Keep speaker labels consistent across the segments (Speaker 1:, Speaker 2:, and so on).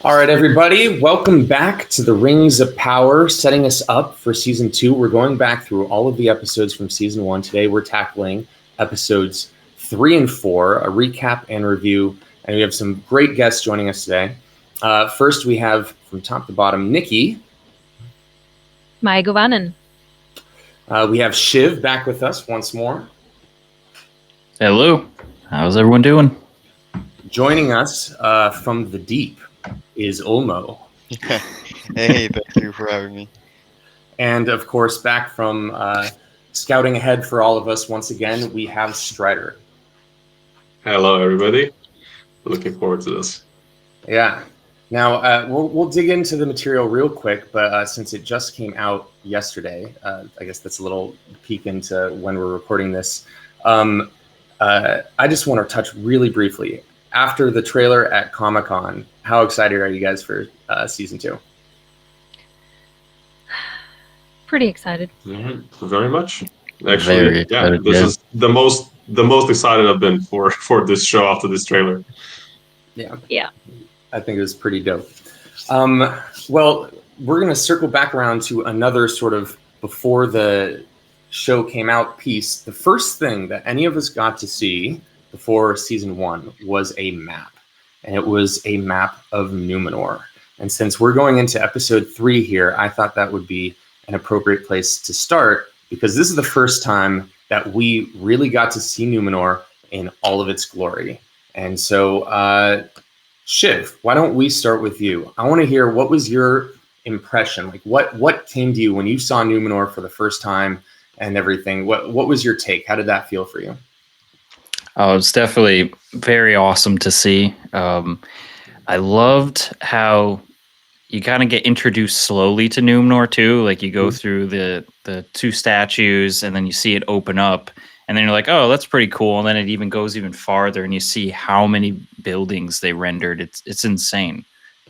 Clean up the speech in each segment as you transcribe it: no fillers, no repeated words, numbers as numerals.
Speaker 1: All right, everybody, welcome back to the Rings of Power, setting us up for Season 2. We're going back through all of the episodes from Season 1. Today, we're tackling episodes 3 and 4, a recap and review, and we have some great guests joining us today. First, we have, from top to bottom, Nikki.
Speaker 2: Mai Govanen.
Speaker 1: We have Shiv back with us once more.
Speaker 3: Hello. How's everyone doing?
Speaker 1: Joining us from the deep is Olmo.
Speaker 4: Hey, thank you for having me.
Speaker 1: And of course, back from scouting ahead for all of us once again, we have Strider.
Speaker 5: Hello, everybody. Looking forward to this.
Speaker 1: Yeah. Now, we'll dig into the material real quick, but since it just came out yesterday, I guess that's a little peek into when we're recording this. I just want to touch really briefly. After the trailer at Comic-Con, how excited are you guys for Season 2?
Speaker 2: Pretty excited.
Speaker 5: Very much. Actually, this is the most excited I've been for this show after this trailer.
Speaker 1: Yeah. I think it was pretty dope. Well, we're going to circle back around to another sort of before the show came out piece. The first thing that any of us got to see before Season 1 was a map, and it was a map of Numenor. And since we're going into episode 3 here, I thought that would be an appropriate place to start, because this is the first time that we really got to see Numenor in all of its glory. And so, Shiv, why don't we start with you? I want to hear, what was your impression? Like, what came to you when you saw Numenor for the first time and everything? What was your take? How did that feel for you?
Speaker 3: Oh, it's definitely very awesome to see. I loved how you kind of get introduced slowly to Numenor too. Like you go through the two statues, and then you see it open up, and then you're like, "Oh, that's pretty cool." And then it even goes even farther, and you see how many buildings they rendered. It's insane,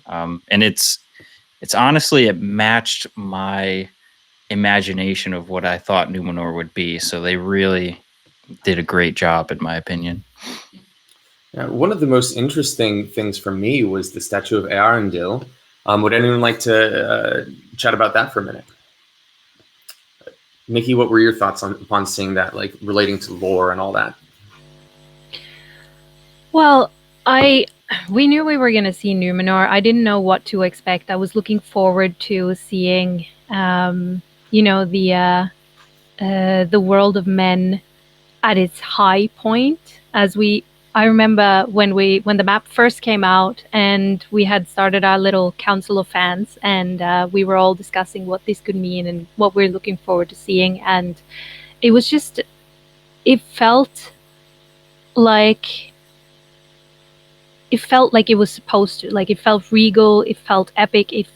Speaker 3: and it's honestly, it matched my imagination of what I thought Numenor would be. So they really did a great job, in my opinion.
Speaker 1: One of the most interesting things for me was the statue of Eärendil. Would anyone like to chat about that for a minute? Nikki, what were your thoughts upon seeing that, like relating to lore and all that?
Speaker 2: Well, we knew we were going to see Numenor. I didn't know what to expect. I was looking forward to seeing, the world of men at its high point. I remember when the map first came out, and we had started our little council of fans, and we were all discussing what this could mean and what we're looking forward to seeing. And it was just, it felt like it was supposed to. Like, it felt regal, it felt epic, it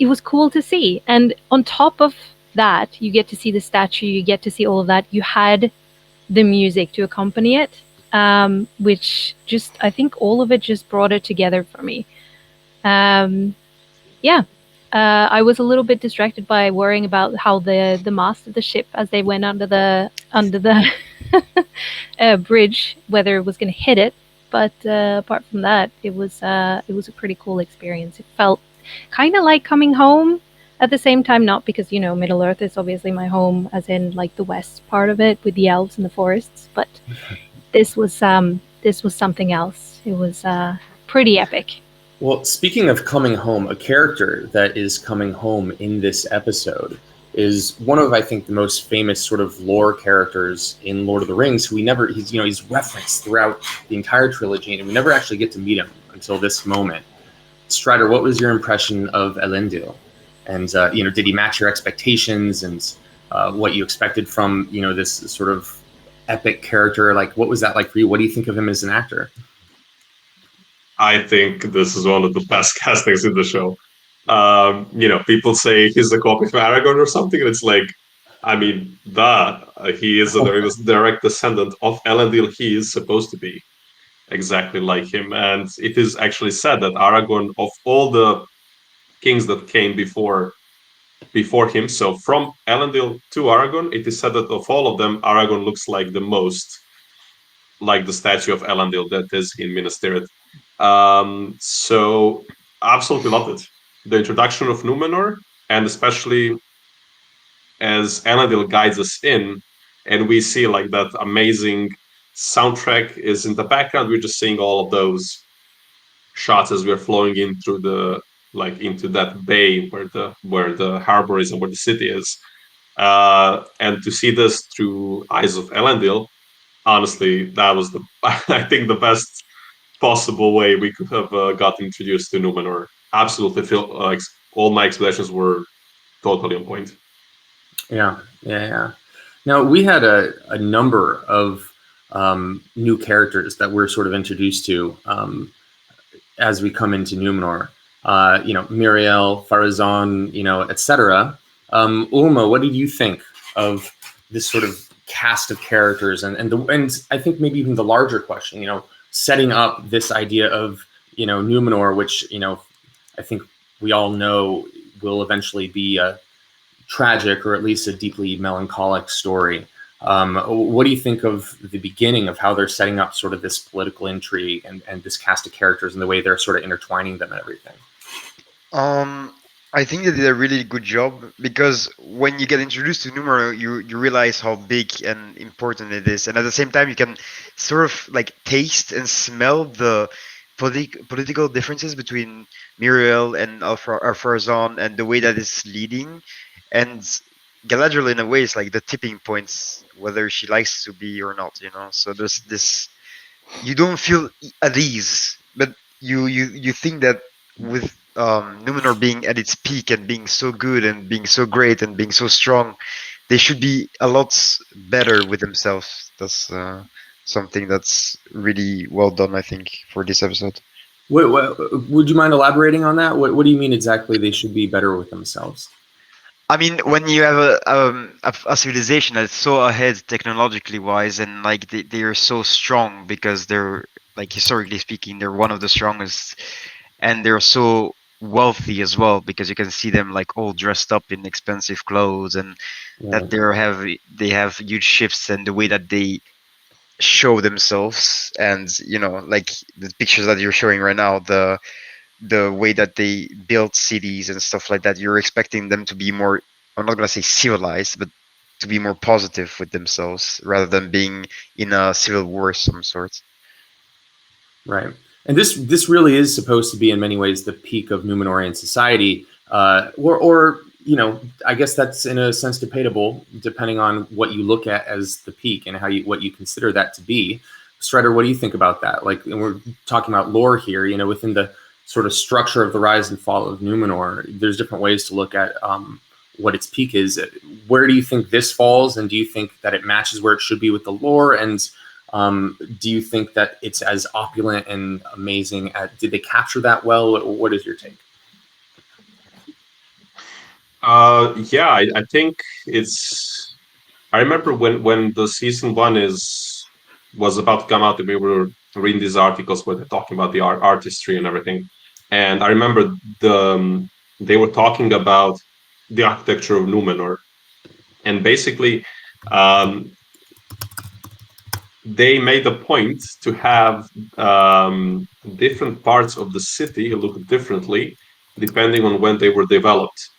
Speaker 2: was cool to see. And on top of that, you get to see the statue, you get to see all of that. You had the music to accompany it, which just, I think all of it just brought it together for me. I was a little bit distracted by worrying about how the mast of the ship, as they went under the bridge, whether it was going to hit it. But apart from that, it was a pretty cool experience. It felt kind of like coming home. At the same time, not because, Middle Earth is obviously my home, as in like the west part of it with the elves and the forests, but this was something else. It was pretty epic.
Speaker 1: Well, speaking of coming home, a character that is coming home in this episode is one of, I think, the most famous sort of lore characters in Lord of the Rings, who he's referenced throughout the entire trilogy, and we never actually get to meet him until this moment. Strider, what was your impression of Elendil? And, did he match your expectations and what you expected from, this sort of epic character? Like, what was that like for you? What do you think of him as an actor?
Speaker 5: I think this is one of the best castings in the show. People say he's a copy of Aragorn or something, and it's like, I mean, he is a direct descendant of Elendil. He is supposed to be exactly like him. And it is actually said that Aragorn, of all the kings that came before him, so from Elendil to Aragorn, it is said that of all of them, Aragorn looks like the most like the statue of Elendil that is in Minas Tirith. So absolutely loved it. The introduction of Numenor, and especially as Elendil guides us in, and we see like that amazing soundtrack is in the background. We're just seeing all of those shots as we're flowing in through the into that bay where the harbor is and where the city is. And to see this through eyes of Elendil, honestly, that was I think the best possible way we could have got introduced to Numenor. Absolutely, feel like all my explanations were totally on point.
Speaker 1: Yeah. Now, we had a number of new characters that we're sort of introduced to as we come into Numenor. Miriel, Farazan, etc. Ulma, what did you think of this sort of cast of characters, and I think maybe even the larger question, setting up this idea of Numenor, which I think we all know will eventually be a tragic or at least a deeply melancholic story. What do you think of the beginning of how they're setting up sort of this political intrigue and this cast of characters and the way they're sort of intertwining them and everything?
Speaker 6: I think they did a really good job, because when you get introduced to Numenor, you realize how big and important it is, and at the same time you can sort of like taste and smell the political differences between Muriel and Alfarazon, and the way that it's leading. And Galadriel, in a way, is like the tipping points, whether she likes to be or not. So there's this, you don't feel at ease, but you think that with Numenor being at its peak and being so good and being so great and being so strong, they should be a lot better with themselves. That's something that's really well done, I think, for this episode.
Speaker 1: Would you mind elaborating on that? What do you mean exactly they should be better with themselves?
Speaker 6: I mean, when you have a civilization that's so ahead technologically wise, and like they are so strong, because they're, like, historically speaking, they're one of the strongest, and they're so wealthy as well, because you can see them like all dressed up in expensive clothes, and that they have huge ships, and the way that they show themselves, and like the pictures that you're showing right now, the way that they build cities and stuff like that, you're expecting them to be more, I'm not gonna say civilized, but to be more positive with themselves, rather than being in a civil war of some sort.
Speaker 1: Right. And this really is supposed to be in many ways the peak of Numenorean society, or I guess that's in a sense debatable, depending on what you look at as the peak and what you consider that to be. Strider, what do you think about that? Like, and we're talking about lore here, within the sort of structure of the rise and fall of Numenor, there's different ways to look at what its peak is. Where do you think this falls, and do you think that it matches where it should be with the lore? And do you think that it's as opulent and amazing? Did they capture that well? What is your take?
Speaker 5: Yeah, I think it's. I remember when the season 1 was about to come out, and we were reading these articles where they're talking about the artistry and everything. And I remember they were talking about the architecture of Numenor, and basically they made a point to have different parts of the city look differently depending on when they were developed.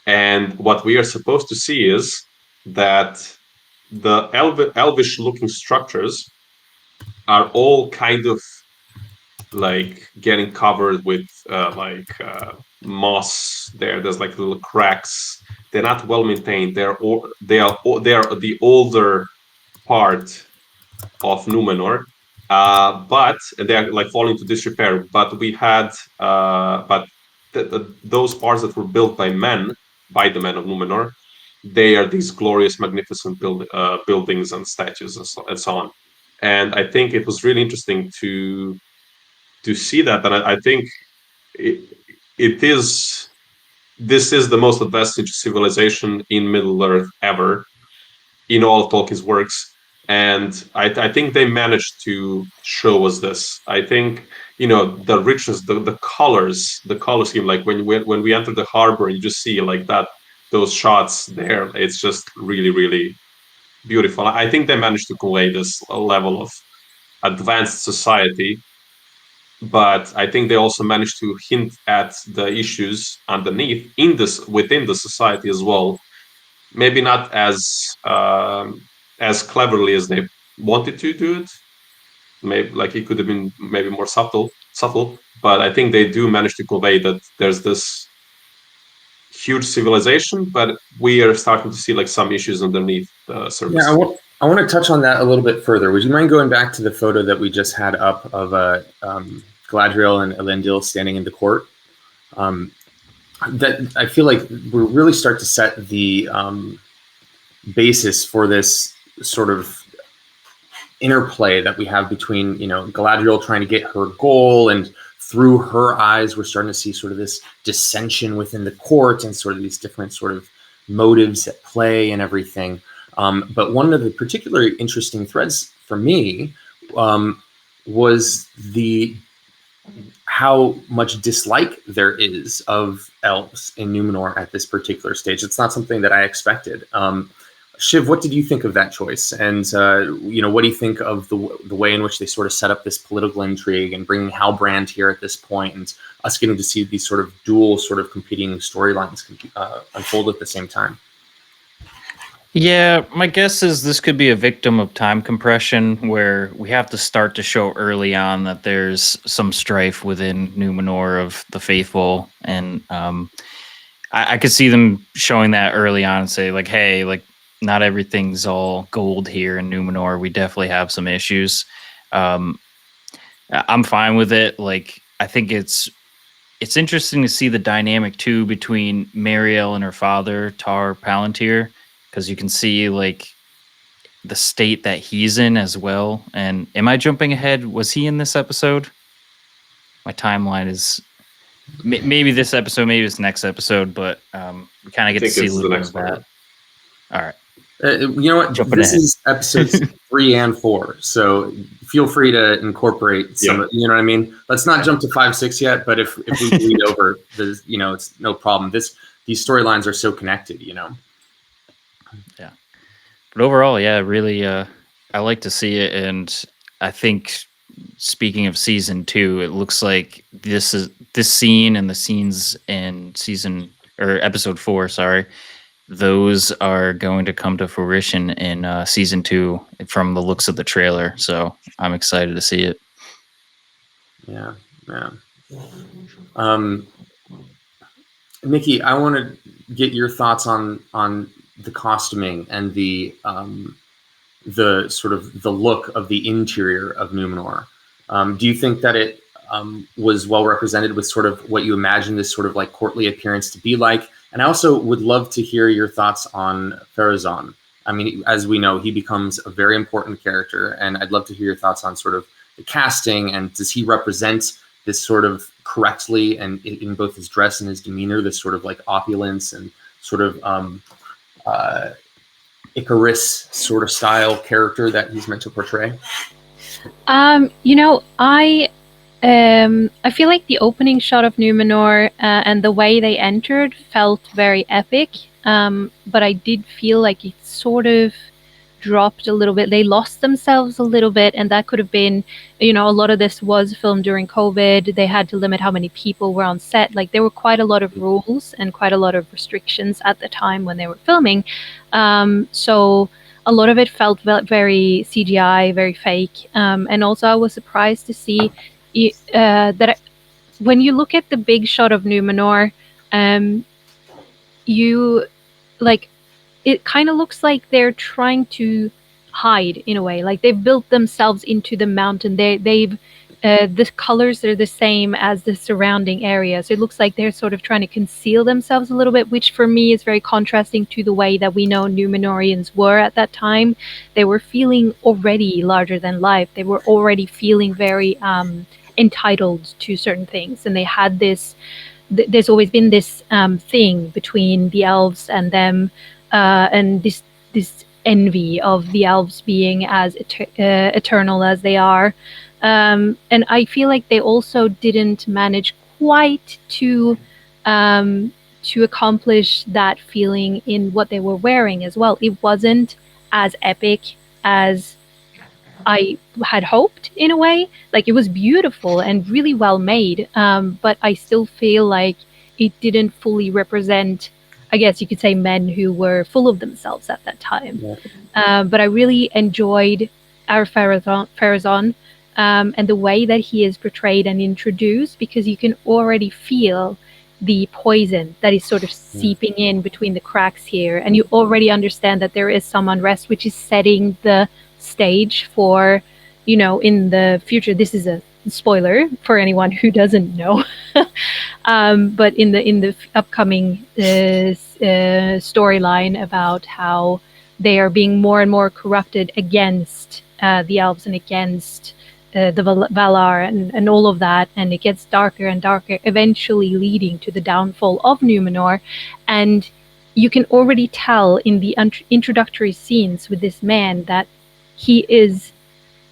Speaker 5: And what we are supposed to see is that the elvish-looking structures are all kind of like getting covered with moss. There's like little cracks. They're not well maintained. They are the older part of Numenor, but they're like falling to disrepair. But we had those parts that were built by the men of Numenor, they are these glorious, magnificent buildings and statues and so on. And I think it was really interesting to see that. And I think this is the most advanced civilization in Middle Earth ever in all of Tolkien's works. And I think they managed to show us this. I think, the richness, the colors, the color scheme, like when we enter the harbor and you just see like that, those shots there, it's just really, really beautiful. I think they managed to convey this level of advanced society but I think they also managed to hint at the issues underneath within the society as well. Maybe not as cleverly as they wanted to do it. Maybe like it could have been maybe more subtle. But I think they do manage to convey that there's this huge civilization, but we are starting to see like some issues underneath the surface.
Speaker 1: Yeah, I want to touch on that a little bit further. Would you mind going back to the photo that we just had up of Galadriel and Elendil standing in the court? That I feel like we really start to set the basis for this sort of interplay that we have between, Galadriel trying to get her goal, and through her eyes, we're starting to see sort of this dissension within the court and sort of these different sort of motives at play and everything. But one of the particularly interesting threads for me was how much dislike there is of elves in Numenor at this particular stage. It's not something that I expected. Shiv, what did you think of that choice? And, what do you think of the way in which they sort of set up this political intrigue and bringing Halbrand here at this point, and us getting to see these sort of dual sort of competing storylines unfold at the same time?
Speaker 3: Yeah, my guess is this could be a victim of time compression, where we have to start to show early on that there's some strife within Numenor of the faithful, and I could see them showing that early on and say like, hey, like, not everything's all gold here in Numenor. We definitely have some issues. I'm fine with it. Like, I think it's interesting to see the dynamic too between Mariel and her father, Tar Palantir, because you can see like the state that he's in as well. And am I jumping ahead? Was he in this episode? My timeline is maybe this episode, maybe it's next episode, but we kind of get to see a little bit of that. All right.
Speaker 1: You know what? This is episodes 3 and 4, so feel free to incorporate some. You know what I mean? Let's not jump to 5, 6 yet, but if we bleed over, there's, it's no problem. These storylines are so connected.
Speaker 3: Yeah. But overall, yeah, really, I like to see it, and I think, speaking of season 2, it looks like this scene and the scenes in episode 4, sorry. Those are going to come to fruition in season 2 from the looks of the trailer. So I'm excited to see it.
Speaker 1: Yeah. Nikki, I want to get your thoughts on the costuming and the sort of the look of the interior of Numenor. Do you think that it was well represented with sort of what you imagine this sort of like courtly appearance to be like? And I also would love to hear your thoughts on Pharazôn. I mean, as we know, he becomes a very important character, and I'd love to hear your thoughts on sort of the casting, and does he represent this sort of correctly, and in both his dress and his demeanor, this sort of like opulence and sort of Icarus sort of style character that he's meant to portray?
Speaker 2: I feel like the opening shot of Numenor and the way they entered felt very epic, but I did feel like it sort of dropped a little bit. They lost themselves a little bit, and that could have been, a lot of this was filmed during COVID. They had to limit how many people were on set. Like, there were quite a lot of rules and quite a lot of restrictions at the time when they were filming. So a lot of it felt very CGI, very fake. And also I was surprised to see when you look at the big shot of Numenor, it kind of looks like they're trying to hide in a way. Like, they've built themselves into the mountain. The colors are the same as the surrounding area. So it looks like they're sort of trying to conceal themselves a little bit, which for me is very contrasting to the way that we know Numenorians were at that time. They were feeling already larger than life. They were already feeling very entitled to certain things. And they had this, there's always been this thing between the elves and them, and this envy of the elves being as eternal as they are. And I feel like they also didn't manage quite to accomplish that feeling in what they were wearing as well. It wasn't as epic as I had hoped in a way. Like it was beautiful and really well made, but I still feel like it didn't fully represent, I guess you could say, men who were full of themselves at that time.
Speaker 1: Yeah.
Speaker 2: But I really enjoyed our Farazan, and the way that he is portrayed and introduced, because you can already feel the poison that is sort of seeping in between the cracks here, and you already understand that there is some unrest, which is setting the stage for, in the future. This is a spoiler for anyone who doesn't know. But in the upcoming storyline about how they are being more and more corrupted against the elves and against the Valar and all of that, and it gets darker and darker, eventually leading to the downfall of Numenor. And you can already tell in the introductory scenes with this man that he is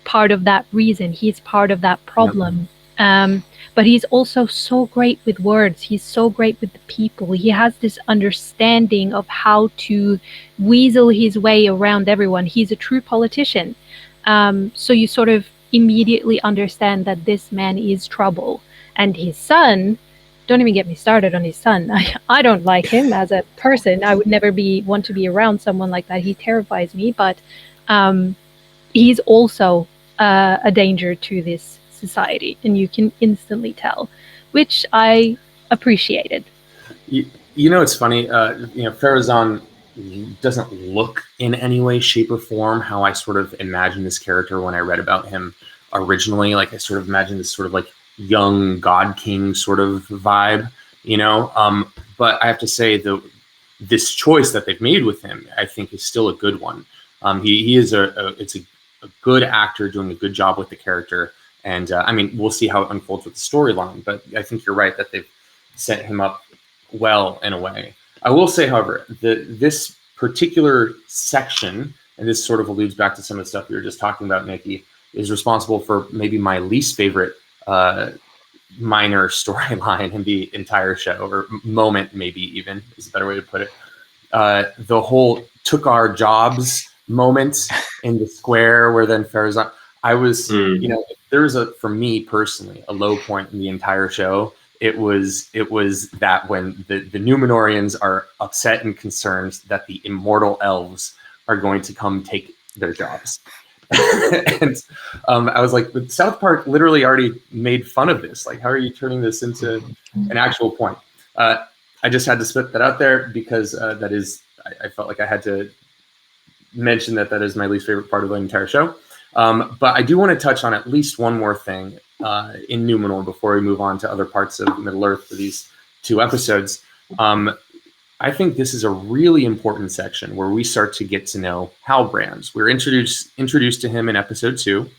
Speaker 2: part of that reason. He's part of that problem. Yep. But he's also so great with words. He's so great with the people. He has this understanding of how to weasel his way around everyone. He's a true politician. So you sort of immediately understand that this man is trouble. And his son, don't even get me started on his son. I don't like him as a person. I would never want to be around someone like that. He terrifies me. But he's also a danger to this society, and you can instantly tell, which I appreciated.
Speaker 1: It's funny. Farazan doesn't look in any way, shape, or form how I sort of imagined this character when I read about him originally. Like I sort of imagined this sort of like young god king sort of vibe, But I have to say this choice that they've made with him, I think, is still a good one. He is it's a good actor doing a good job with the character. And we'll see how it unfolds with the storyline, but I think you're right that they've set him up well in a way. I will say, however, this particular section, and this sort of alludes back to some of the stuff we were just talking about, Nikki, is responsible for maybe my least favorite minor storyline in the entire show, or moment, maybe even is a better way to put it. The whole took our jobs moment in the square, where then Farazan, I was, if there was for me personally, a low point in the entire show, it was that when the Numenorians are upset and concerned that the immortal elves are going to come take their jobs. And I was like, but South Park literally already made fun of this. Like, how are you turning this into an actual point? I just had to spit that out there because that is, I felt like I had to mention that is my least favorite part of the entire show. But I do want to touch on at least one more thing in Numenor before we move on to other parts of Middle-earth for these 2 episodes. I think this is a really important section where we start to get to know Halbrand. We're introduced to him in episode 2,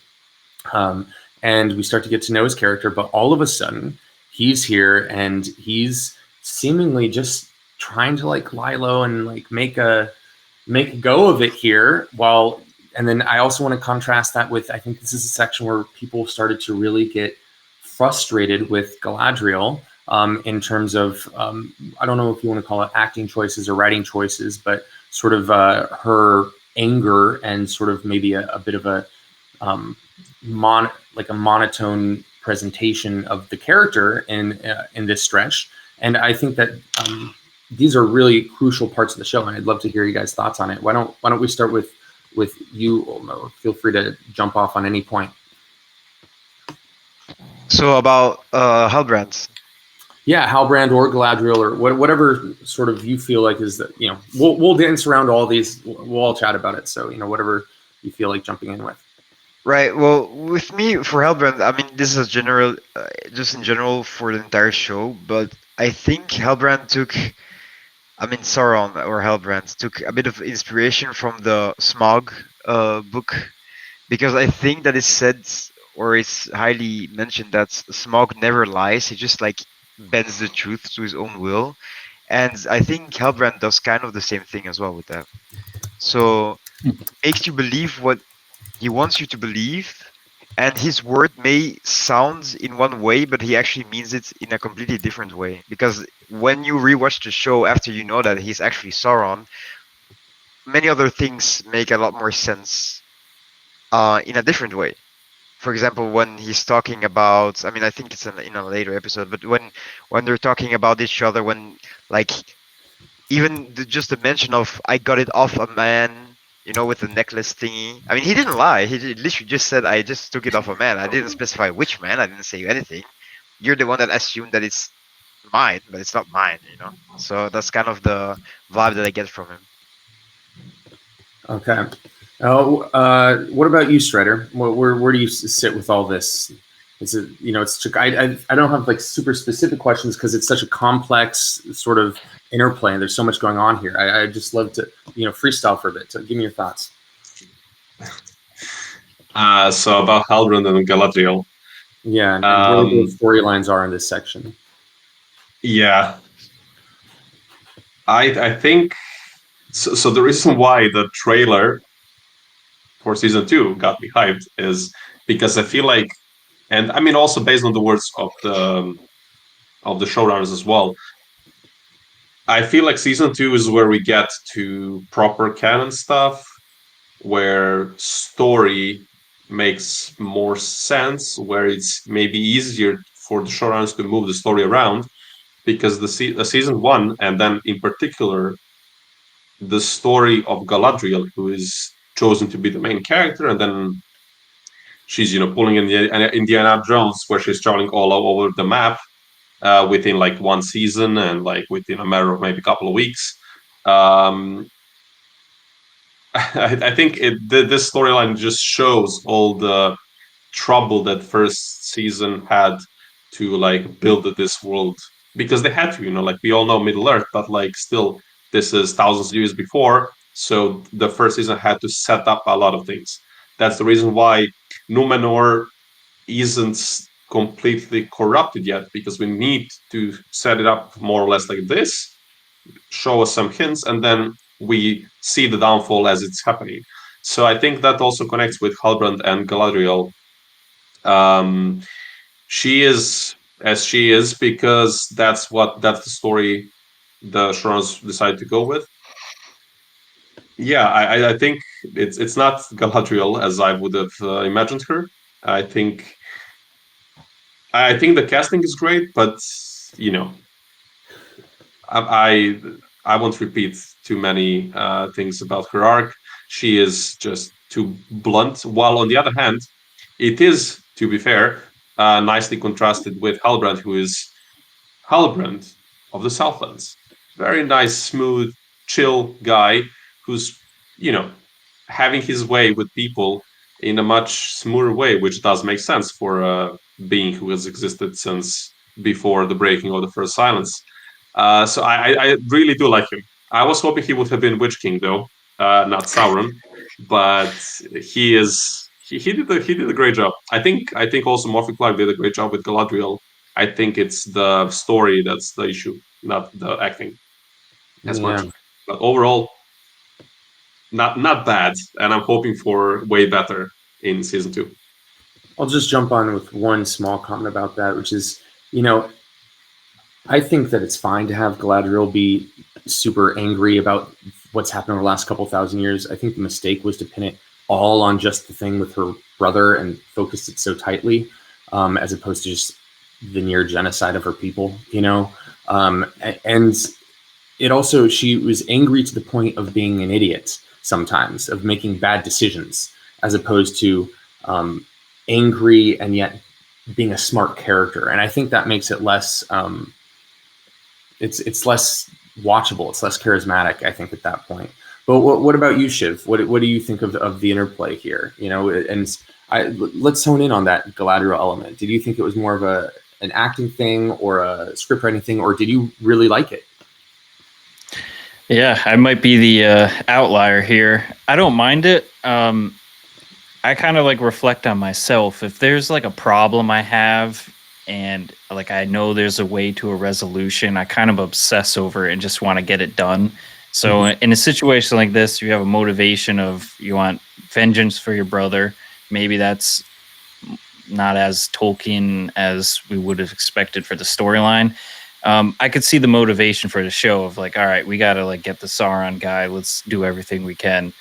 Speaker 1: and we start to get to know his character. But all of a sudden, he's here and he's seemingly just trying to lie low and make a go of it here while. And then I also want to contrast that with, I think this is a section where people started to really get frustrated with Galadriel in terms of, I don't know if you want to call it acting choices or writing choices, but sort of her anger and sort of maybe a bit of a monotone presentation of the character in this stretch. And I think that these are really crucial parts of the show, and I'd love to hear you guys' thoughts on it. Why don't we start with you, Olmo? Feel free to jump off on any point.
Speaker 6: So about Halbrand.
Speaker 1: Yeah, Halbrand or Galadriel or whatever sort of you feel like is that, we'll dance around all these. We'll all chat about it. So, whatever you feel like jumping in with.
Speaker 6: Right. Well, with me for Halbrand, this is a general, just in general for the entire show. But I think Halbrand took, Sauron or Halbrand took a bit of inspiration from the Smaug book, because I think that is said, or it's highly mentioned, that Smaug never lies. He just bends the truth to his own will, and I think Halbrand does kind of the same thing as well with that. So makes you believe what he wants you to believe, and his word may sound in one way, but he actually means it in a completely different way. Because when you rewatch the show after you know that he's actually Sauron, many other things make a lot more sense. in a different way. For example, when he's talking about, I mean, I think it's in a later episode, but when they're talking about each other, when like even just the mention of I got it off a man, with the necklace thingy. I mean, he didn't lie. He literally just said I just took it off a man. I didn't specify which man. I didn't say anything. You're the one that assumed that it's mine, but it's not mine. So that's kind of the vibe that I get from him.
Speaker 1: Okay. Oh, what about you, Strider? Where do you sit with all this? Is it, I don't have like super specific questions because it's such a complex sort of interplay and there's so much going on here. I just love to, freestyle for a bit. So give me your thoughts.
Speaker 5: So about Halbrand and Galadriel.
Speaker 1: Yeah, and where the storylines are in this section.
Speaker 5: Yeah. I think so the reason why the trailer for season 2 got me hyped is because I feel like, and I mean also based on the words of the showrunners as well, I feel like season 2 is where we get to proper canon stuff, where story makes more sense, where it's maybe easier for the showrunners to move the story around, because the season 1, and then in particular the story of Galadriel, who is chosen to be the main character, and then she's pulling in the Indiana Jones, where she's traveling all over the map within like one season and like within a matter of maybe a couple of weeks. I think this storyline just shows all the trouble that first season had to like build this world, because they had to, like we all know Middle Earth, but like still this is thousands of years before, so the first season had to set up a lot of things. That's the reason why Numenor isn't completely corrupted yet, because we need to set it up more or less like this, show us some hints, and then we see the downfall as it's happening. So I think that also connects with Halbrand and Galadriel. She is as she is because that's the story the showrunners decided to go with. Yeah, I think it's not Galadriel as I would have imagined her. I think the casting is great, but I won't repeat too many things about her arc. She is just too blunt. While on the other hand, it is, to be fair, nicely contrasted with Halbrand, who is Halbrand of the Southlands. Very nice, smooth, chill guy who's, having his way with people in a much smoother way, which does make sense for a being who has existed since before the breaking of the first silence. So I really do like him. I was hoping he would have been Witch King though, not Sauron, but he did a great job. I think also Morphy Clark did a great job with Galadriel. I think it's the story that's the issue, not the acting as much. But overall, not bad, and I'm hoping for way better in season 2.
Speaker 1: I'll just jump on with one small comment about that, which is, I think that it's fine to have Galadriel be super angry about what's happened over the last couple thousand years. I think the mistake was to pin it all on just the thing with her brother and focus it so tightly, as opposed to just the near genocide of her people, and it also, she was angry to the point of being an idiot sometimes, of making bad decisions, as opposed to angry and yet being a smart character. And I think that makes it less, it's less watchable. It's less charismatic, I think, at that point. But what about you, Shiv? What do you think of the interplay here? And let's hone in on that Galadriel element. Did you think it was more of an acting thing or a script writing thing, or did you really like it?
Speaker 3: Yeah, I might be the outlier here. I don't mind it. I kind of like reflect on myself. If there's like a problem I have and like I know there's a way to a resolution, I kind of obsess over it and just want to get it done. So in a situation like this, you have a motivation of you want vengeance for your brother. Maybe that's not as Tolkien as we would have expected for the storyline. I could see the motivation for the show of like, all right, we got to like get the Sauron guy. Let's do everything we can.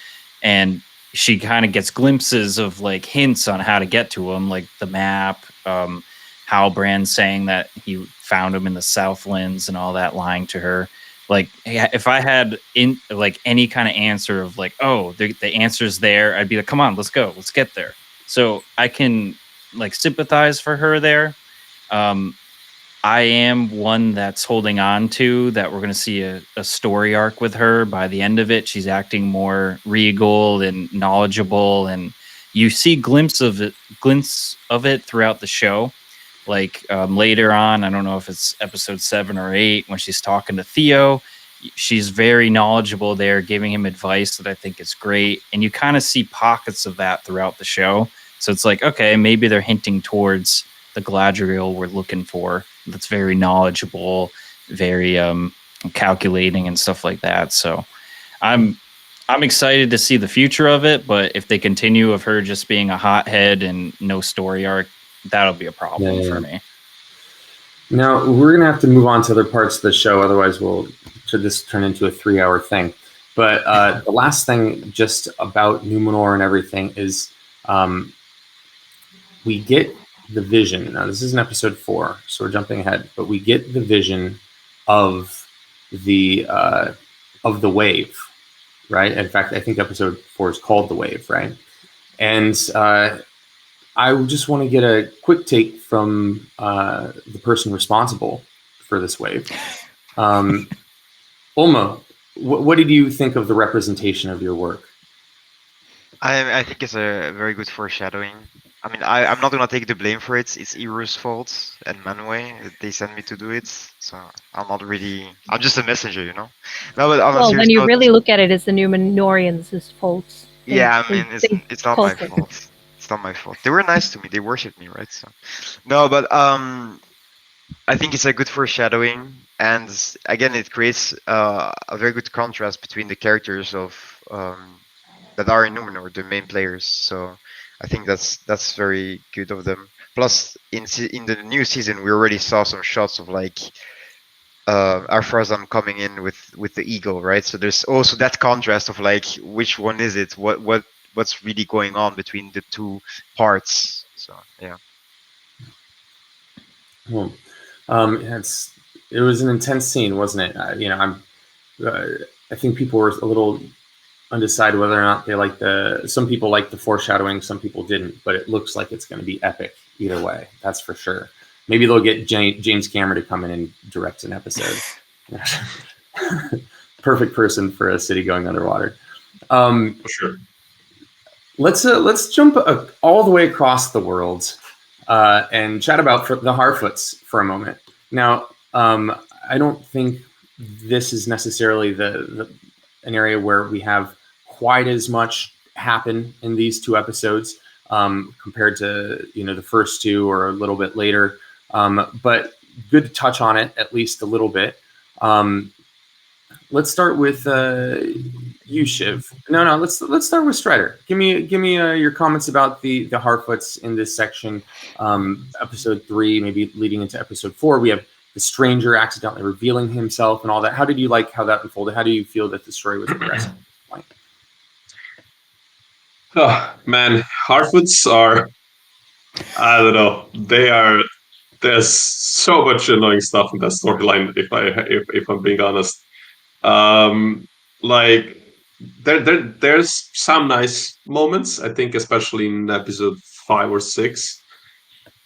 Speaker 3: And she kind of gets glimpses of like hints on how to get to him, like the map, Halbrand saying that he found him in the Southlands and all that, lying to her. Like, if I had in like any kind of answer of like, oh, the answer's there, I'd be like, come on, let's go, let's get there. So I can like sympathize for her there. I am one that's holding on to that we're going to see a story arc with her by the end of it. She's acting more regal and knowledgeable, and you see glimpses of it throughout the show. Like later on, I don't know if it's episode 7 or 8, when she's talking to Theo, she's very knowledgeable there, giving him advice that I think is great. And you kind of see pockets of that throughout the show. So it's like, okay, maybe they're hinting towards the Galadriel we're looking for. That's very knowledgeable, very calculating and stuff like that. So I'm excited to see the future of it, but if they continue of her just being a hothead and no story arc, that'll be a problem for me.
Speaker 1: Now we're gonna have to move on to other parts of the show, otherwise should this turn into a 3-hour thing. But the last thing just about Numenor and everything is we get the vision. Now this is in episode 4, so we're jumping ahead, but we get the vision of the wave, right? In fact, I think episode 4 is called The Wave, right? And I just want to get a quick take from the person responsible for this wave. Ulma, what did you think of the representation of your work?
Speaker 6: I think it's a very good foreshadowing. I mean, I'm not gonna take the blame for it. It's Iru's fault and Manwë. They sent me to do it, so I'm not really. I'm just a messenger, you know. No, but on a
Speaker 2: Well,
Speaker 6: serious
Speaker 2: when you
Speaker 6: note,
Speaker 2: really look at it, it's the Numenorians' fault.
Speaker 6: yeah, I mean,
Speaker 2: They
Speaker 6: it's not my
Speaker 2: caused it.
Speaker 6: fault. It's not my fault. They were nice to me. They worshipped me, right? So, no, but I think it's a good foreshadowing, and again, it creates a very good contrast between the characters of that are in Numenor, the main players. So I think that's very good of them. Plus, in the new season, we already saw some shots of like Arthrazam coming in with the eagle, right? So there's also that contrast of like, which one is it? What's really going on between the two parts? So yeah.
Speaker 1: Well, it was an intense scene, wasn't it? I think people were a little undecided whether or not they like some people liked the foreshadowing, some people didn't, but it looks like it's going to be epic either way. That's for sure. Maybe they'll get James Cameron to come in and direct an episode. Perfect person for a city going underwater.
Speaker 5: For sure.
Speaker 1: Let's jump all the way across the world and chat about the Harfoots for a moment. Now, I don't think this is necessarily an area where we have quite as much happen in these 2 episodes compared to the first 2 or a little bit later. But good to touch on it at least a little bit. Let's start with you, Shiv. No. Let's start with Strider. Give me your comments about the Harfoots in this section. Episode 3, maybe leading into episode 4. We have the stranger accidentally revealing himself and all that. How did you like how that unfolded? How do you feel that the story was progressing?
Speaker 5: Oh man, Harfoots are, I don't know. There's so much annoying stuff in that storyline. If I'm being honest, like there's some nice moments. I think especially in episode 5 or 6.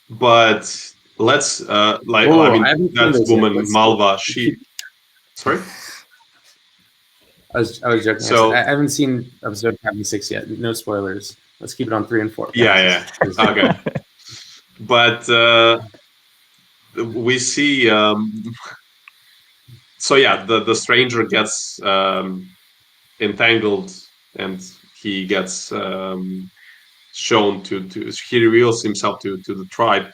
Speaker 5: But let's that woman Malva. Sorry.
Speaker 1: I was joking.
Speaker 5: So
Speaker 1: I haven't seen episode 5 and 6 yet. No spoilers. Let's keep it on 3 and 4.
Speaker 5: Yeah. Okay. But we see. So yeah, the stranger gets entangled, and he gets shown to. He reveals himself to the tribe,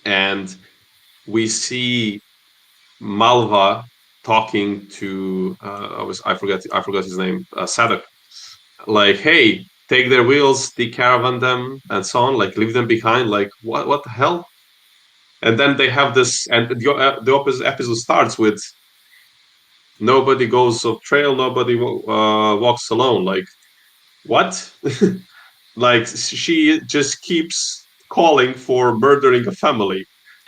Speaker 5: and we see Malva talking to I forgot his name, Sadok. Like, hey, take their wheels, decaravan them, and so on. Like, leave them behind. Like, what the hell? And then they have this, and the opposite episode starts with nobody goes off trail, nobody walks alone. Like, what? Like she just keeps calling for murdering a family.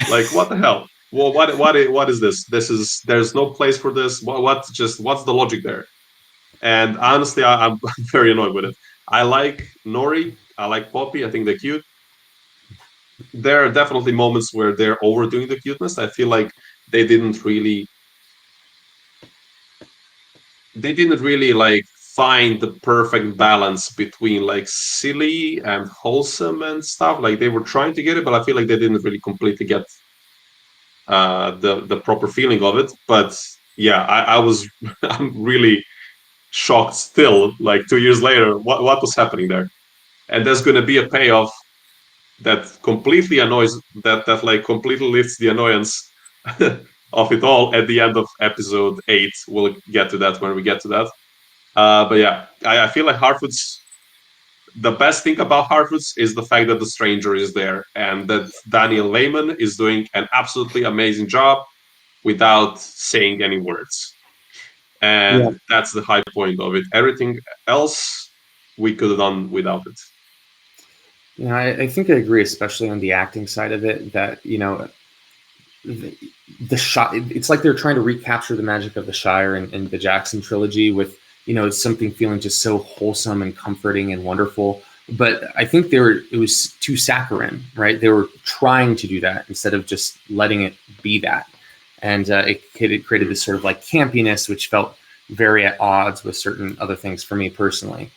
Speaker 5: Like what the hell? Well, what is this? There's no place for this. What's the logic there? And honestly, I'm very annoyed with it. I like Nori. I like Poppy. I think they're cute. There are definitely moments where they're overdoing the cuteness. I feel like they didn't really like find the perfect balance between like silly and wholesome and stuff. Like they were trying to get it, but I feel like they didn't really completely get the proper feeling of it. But yeah, I was I'm really shocked still, like 2 years later, what was happening there. And there's gonna be a payoff that completely annoys that like completely lifts the annoyance of it all at the end of episode 8. We'll get to that when we get to that. But yeah, I feel like Harfoots. The best thing about Harfoots is the fact that the stranger is there and that Daniel Lehman is doing an absolutely amazing job without saying any words. And that's the high point of it. Everything else we could have done without it.
Speaker 1: Yeah, I think I agree, especially on the acting side of it. That the shot. It's like they're trying to recapture the magic of the Shire in the Jackson trilogy with something feeling just so wholesome and comforting and wonderful. But I think it was too saccharine, right? They were trying to do that instead of just letting it be that, and it created this sort of like campiness, which felt very at odds with certain other things for me personally.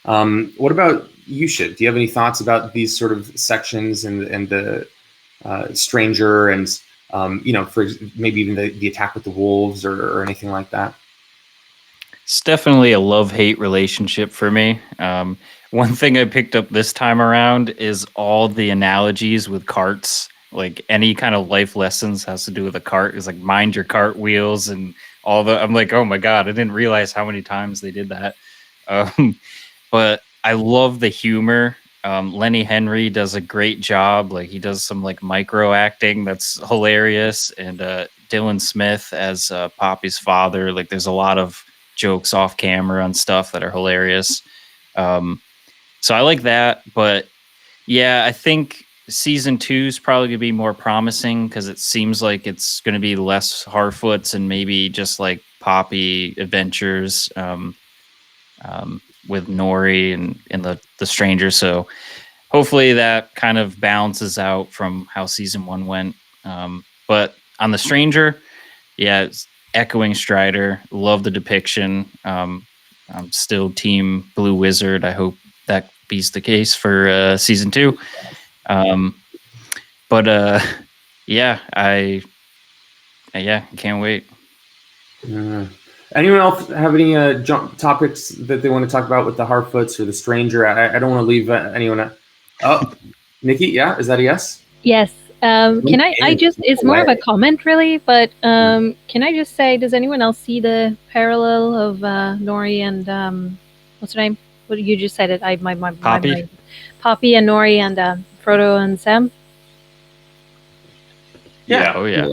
Speaker 1: What about you, Shiv? Do you have any thoughts about these sort of sections and the stranger and for maybe even the attack with the wolves or anything like that?
Speaker 3: It's definitely a love-hate relationship for me. One thing I picked up this time around is all the analogies with carts. Like any kind of life lessons has to do with a cart. Is like mind your cart wheels and all the. I'm like, oh my god, I didn't realize how many times they did that. But I love the humor. Lenny Henry does a great job. Like he does some like micro acting that's hilarious, and Dylan Smith as Poppy's father. Like there's a lot of jokes off camera and stuff that are hilarious. So I like that, but yeah, I think season 2 is probably gonna be more promising because it seems like it's gonna be less Harfoots and maybe just like Poppy adventures with Nori and the stranger. So hopefully that kind of balances out from how season 1 went. But on the stranger, yeah, it's echoing Strider. Love the depiction. I'm still team Blue Wizard. I hope that be the case for season 2. But yeah, I can't wait.
Speaker 1: Anyone else have any topics that they want to talk about with the Harfoots or the stranger? I don't want to leave anyone out. Oh, Nikki, yeah, is that a yes?
Speaker 2: Yes. Can I just, it's more of a comment really, but can I just say, does anyone else see the parallel of Nori and what's her name? What you just said it.
Speaker 3: Poppy?
Speaker 2: Poppy and Nori and Frodo and Sam.
Speaker 5: Yeah.
Speaker 3: Oh yeah.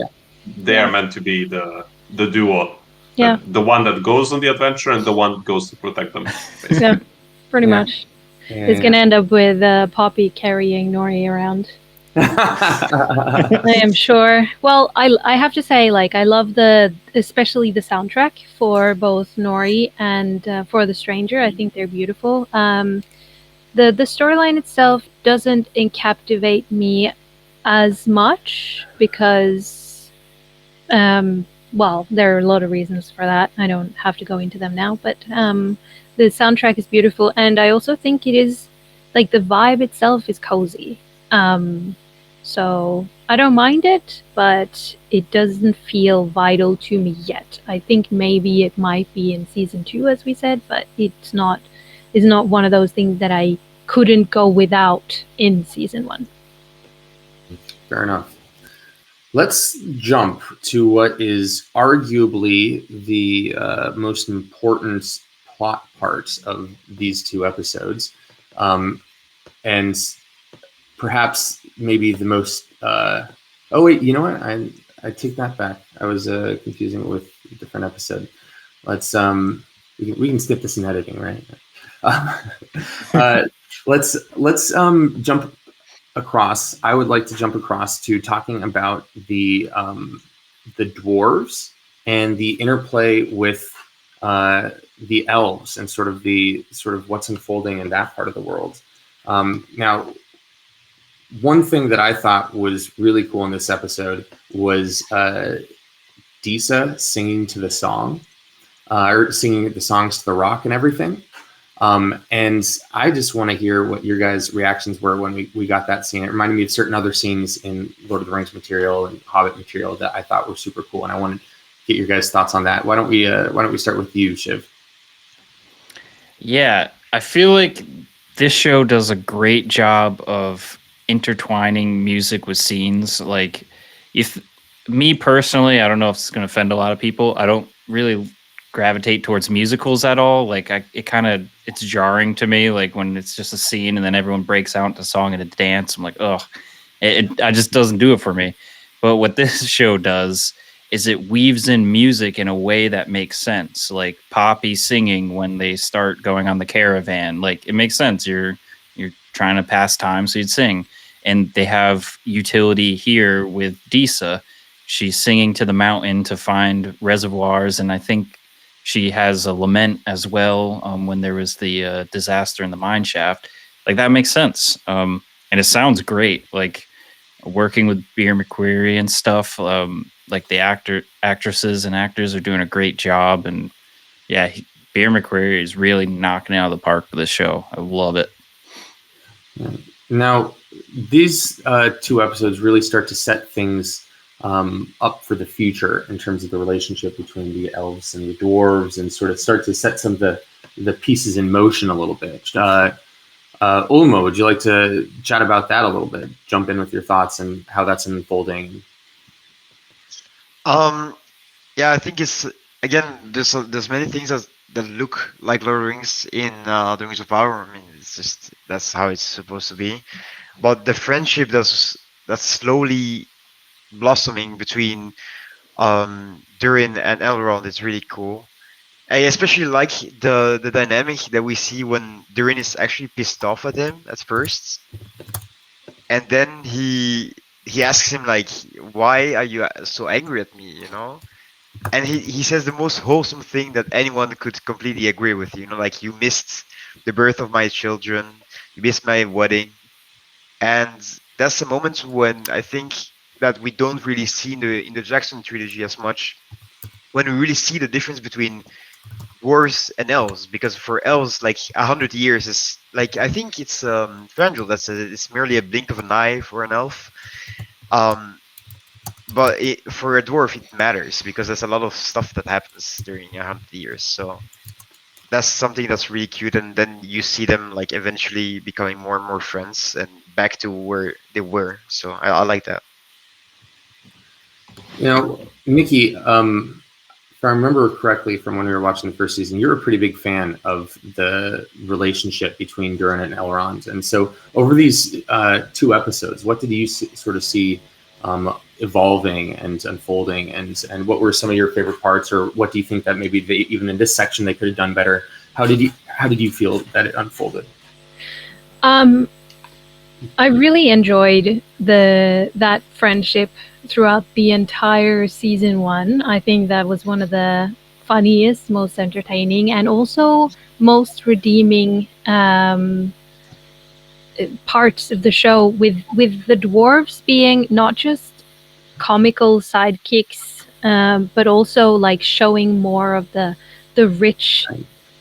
Speaker 5: They are meant to be the duo.
Speaker 2: Yeah.
Speaker 5: The one that goes on the adventure and the one that goes to protect them. Basically.
Speaker 2: Yeah, pretty much. It's gonna end up with Poppy carrying Nori around. I am sure. Well, I have to say, like, I love especially the soundtrack for both Nori and for the Stranger. I think they're beautiful. The storyline itself doesn't captivate me as much because, well, there are a lot of reasons for that. I don't have to go into them now, but the soundtrack is beautiful, and I also think it is like the vibe itself is cozy. So I don't mind it, but it doesn't feel vital to me yet. I think maybe it might be in season 2, as we said, but it's not one of those things that I couldn't go without in season 1.
Speaker 1: Fair enough. Let's jump to what is arguably the most important plot part of these 2 episodes. And perhaps maybe the most oh wait, you know what, I take that back. I was confusing it with a different episode. Let's we can skip this in editing, right? Let's jump across. I would like to jump across to talking about the dwarves and the interplay with the elves and sort of what's unfolding in that part of the world. Now, one thing that I thought was really cool in this episode was Disa singing to the song, or singing the songs to the rock and everything. And I just want to hear what your guys' reactions were when we got that scene. It reminded me of certain other scenes in Lord of the Rings material and Hobbit material that I thought were super cool, and I wanted to get your guys' thoughts on that. Why don't we start with you, Shiv?
Speaker 3: Yeah, I feel like this show does a great job of intertwining music with scenes. Like, if me personally, I don't know if it's going to offend a lot of people. I don't really gravitate towards musicals at all. Like, it's jarring to me. Like when it's just a scene and then everyone breaks out into song and a dance. I'm like, oh, it just doesn't do it for me. But what this show does is it weaves in music in a way that makes sense. Like Poppy singing when they start going on the caravan. Like, it makes sense. You're trying to pass time, so you'd sing. And they have utility here with Disa. She's singing to the mountain to find reservoirs, and I think she has a lament as well when there was the disaster in the mine shaft. Like, that makes sense. And it sounds great. Like, working with Beer McQuarrie and stuff, like the actresses and actors are doing a great job. And yeah, Beer McQuarrie is really knocking it out of the park for this show. I love it.
Speaker 1: Now, these two episodes really start to set things up for the future in terms of the relationship between the elves and the dwarves, and sort of start to set some of the pieces in motion a little bit. Ulmo, would you like to chat about that a little bit? Jump in with your thoughts and how that's unfolding.
Speaker 6: Yeah, I think it's, again, there's many things that look like Lord of the Rings in The Rings of Power. I mean, it's just, that's how it's supposed to be. But the friendship that's slowly blossoming between Durin and Elrond is really cool. I especially like the dynamic that we see when Durin is actually pissed off at him at first, and then he asks him, like, why are you so angry at me, you know? And he says the most wholesome thing that anyone could completely agree with, you know, like, you missed the birth of my children, you missed my wedding. And that's a moment when I think that we don't really see in the Jackson trilogy as much, when we really see the difference between dwarves and elves. Because for elves, like, 100 years is, like, I think it's Thranduil that says it's merely a blink of an eye for an elf. But for a dwarf, it matters, because there's a lot of stuff that happens during 100 years. So that's something that's really cute. And then you see them, like, eventually becoming more and more friends and back to where they were. So I like that.
Speaker 1: You know, Nikki, if I remember correctly from when we were watching the first season, you're a pretty big fan of the relationship between Durin and Elrond. And so over these two episodes, what did you sort of see evolving and unfolding, and what were some of your favorite parts, or what do you think that maybe even in this section they could have done better? How did you feel that it unfolded?
Speaker 2: I really enjoyed that friendship throughout the entire season 1. I think that was one of the funniest, most entertaining, and also most redeeming parts of the show, with the dwarves being not just comical sidekicks, but also, like, showing more of the rich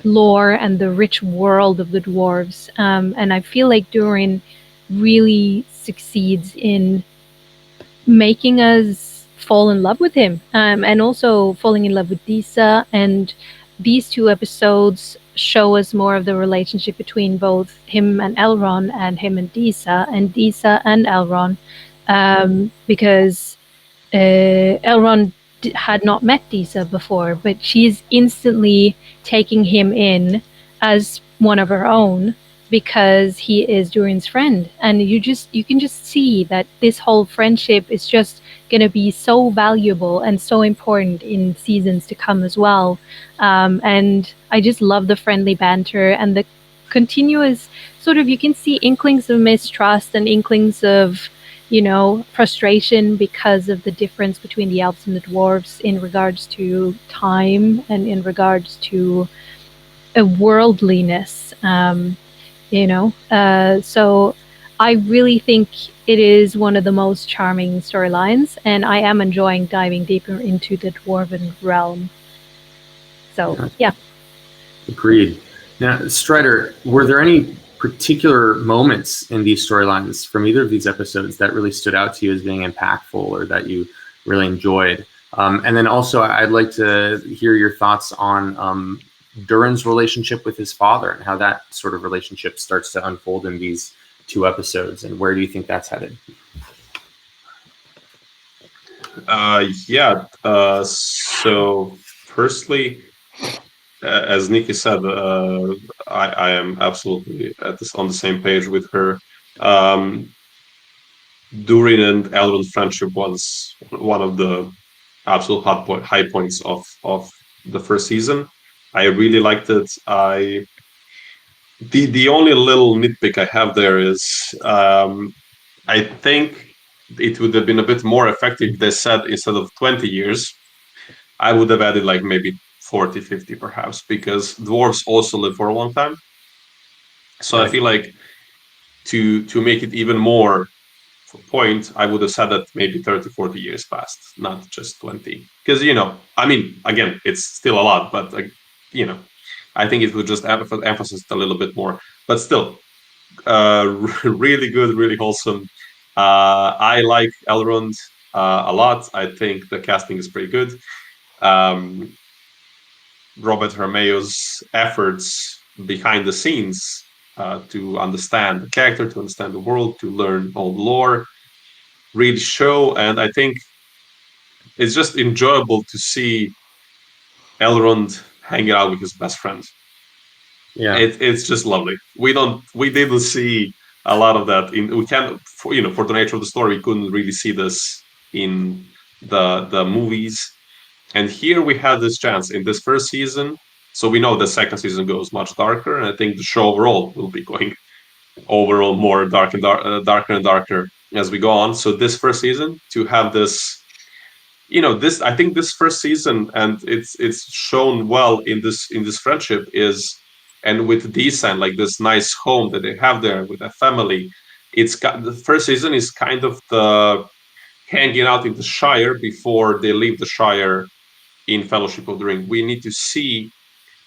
Speaker 2: lore and the rich world of the dwarves. And I feel like Durin really succeeds in making us fall in love with him, and also falling in love with Disa. And these two episodes show us more of the relationship between both him and Elrond, and him and Disa and Elrond, because Elrond had not met Disa before, but she's instantly taking him in as one of her own, because he is Durin's friend. And you can just see that this whole friendship is just going to be so valuable and so important in seasons to come as well. And I just love the friendly banter and continuous sort of, you can see inklings of mistrust and inklings of, frustration because of the difference between the elves and the dwarves in regards to time and in regards to a worldliness. So I really think it is one of the most charming storylines, and I am enjoying diving deeper into the dwarven realm. So, yeah.
Speaker 1: Agreed. Now, Strider, were there any particular moments in these storylines from either of these episodes that really stood out to you as being impactful or that you really enjoyed? And then also, I'd like to hear your thoughts on Durin's relationship with his father and how that sort of relationship starts to unfold in these 2 episodes, and where do you think that's headed?
Speaker 5: So firstly, as Nikki said, I am absolutely on the same page with her. Durin and Elrond's friendship was one of the absolute high points of the first season. I really liked it. The only little nitpick I have there is I think it would have been a bit more effective if they said instead of 20 years, I would have added like maybe 40, 50 perhaps, because dwarves also live for a long time. So
Speaker 1: Right.
Speaker 5: I feel like to make it even more point, I would have said that maybe 30, 40 years passed, not just 20. Because, again, it's still a lot, but, I think it would just emphasize it a little bit more. But still, really good, really wholesome. I like Elrond a lot. I think the casting is pretty good. Robert Hermeo's efforts behind the scenes to understand the character, to understand the world, to learn all the lore, really show. And I think it's just enjoyable to see Elrond hanging out with his best friend.
Speaker 1: Yeah.
Speaker 5: It's just lovely. We didn't see a lot of that for the nature of the story, we couldn't really see this in the movies. And here we had this chance in this first season. So we know the second season goes much darker, and I think the show overall will be going overall more darker and darker as we go on. So this first season to have this, I think this first season, and it's shown well in this friendship is, and with Desan, like this nice home that they have there with a family. The first season is kind of the hanging out in the Shire before they leave the Shire in Fellowship of the Ring. We need to see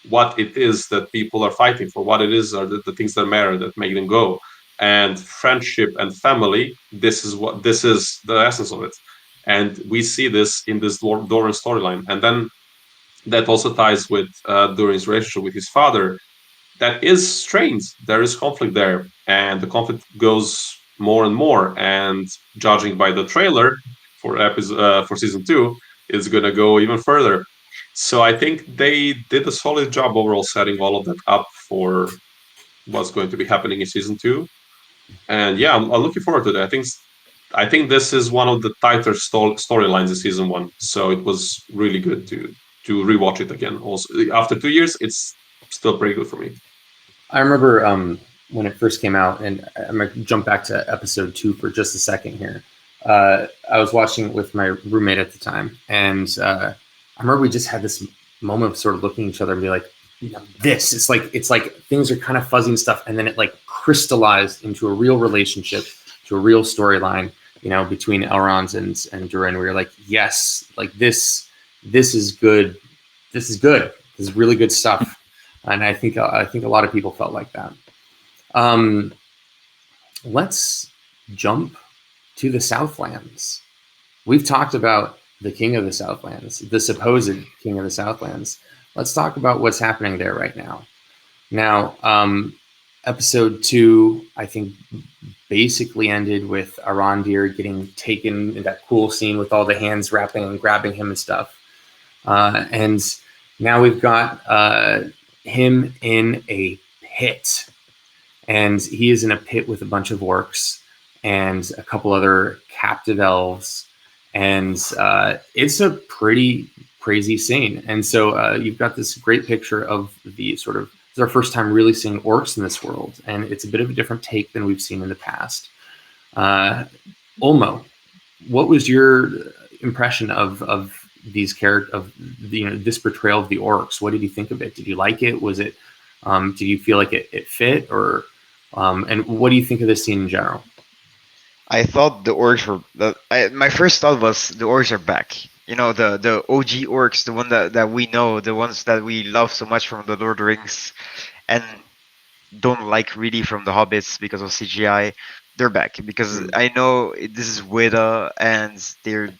Speaker 5: what it is that people are fighting for, what it is are the things that matter, that make them go. And friendship and family, this is the essence of it. And we see this in this Doran storyline. And then that also ties with Durin's relationship with his father. That is strange. There is conflict there. And the conflict goes more and more. And judging by the trailer for season 2, it's going to go even further. So I think they did a solid job overall setting all of that up for what's going to be happening in season 2. And yeah, I'm looking forward to that. I think this is one of the tighter storylines in season 1. So it was really good to rewatch it again. Also, after 2 years, it's still pretty good for me.
Speaker 1: I remember when it first came out, and I'm going to jump back to episode 2 for just a second here. I was watching it with my roommate at the time, and I remember we just had this moment of sort of looking at each other and be like, it's like things are kind of fuzzy and stuff, and then it like crystallized into a real relationship, to a real storyline, between Elrond and Durin. We were like, yes, like this is good. This is good. This is really good stuff. And I think a lot of people felt like that. Let's jump to the Southlands. We've talked about the King of the Southlands, the supposed King of the Southlands. Let's talk about what's happening there right now. Now, episode 2, I think, basically ended with Arondir getting taken in that cool scene with all the hands wrapping and grabbing him and stuff. And now we've got him in a pit. And he is in a pit with a bunch of orcs and a couple other captive elves. And it's a pretty crazy scene. And so you've got this great picture of the sort of It's our first time really seeing orcs in this world, and it's a bit of a different take than we've seen in the past. Olmo, what was your impression of these characters, of this portrayal of the orcs? What did you think of it? Did you like it? Was it? Did you feel like it fit, or? And what do you think of this scene in general?
Speaker 6: I thought the orcs were. My first thought was the orcs are back. The OG orcs, the one that we know, the ones that we love so much from the Lord of the Rings, and don't like really from the Hobbits because of CGI. They're back because I know this is Weta, and they're.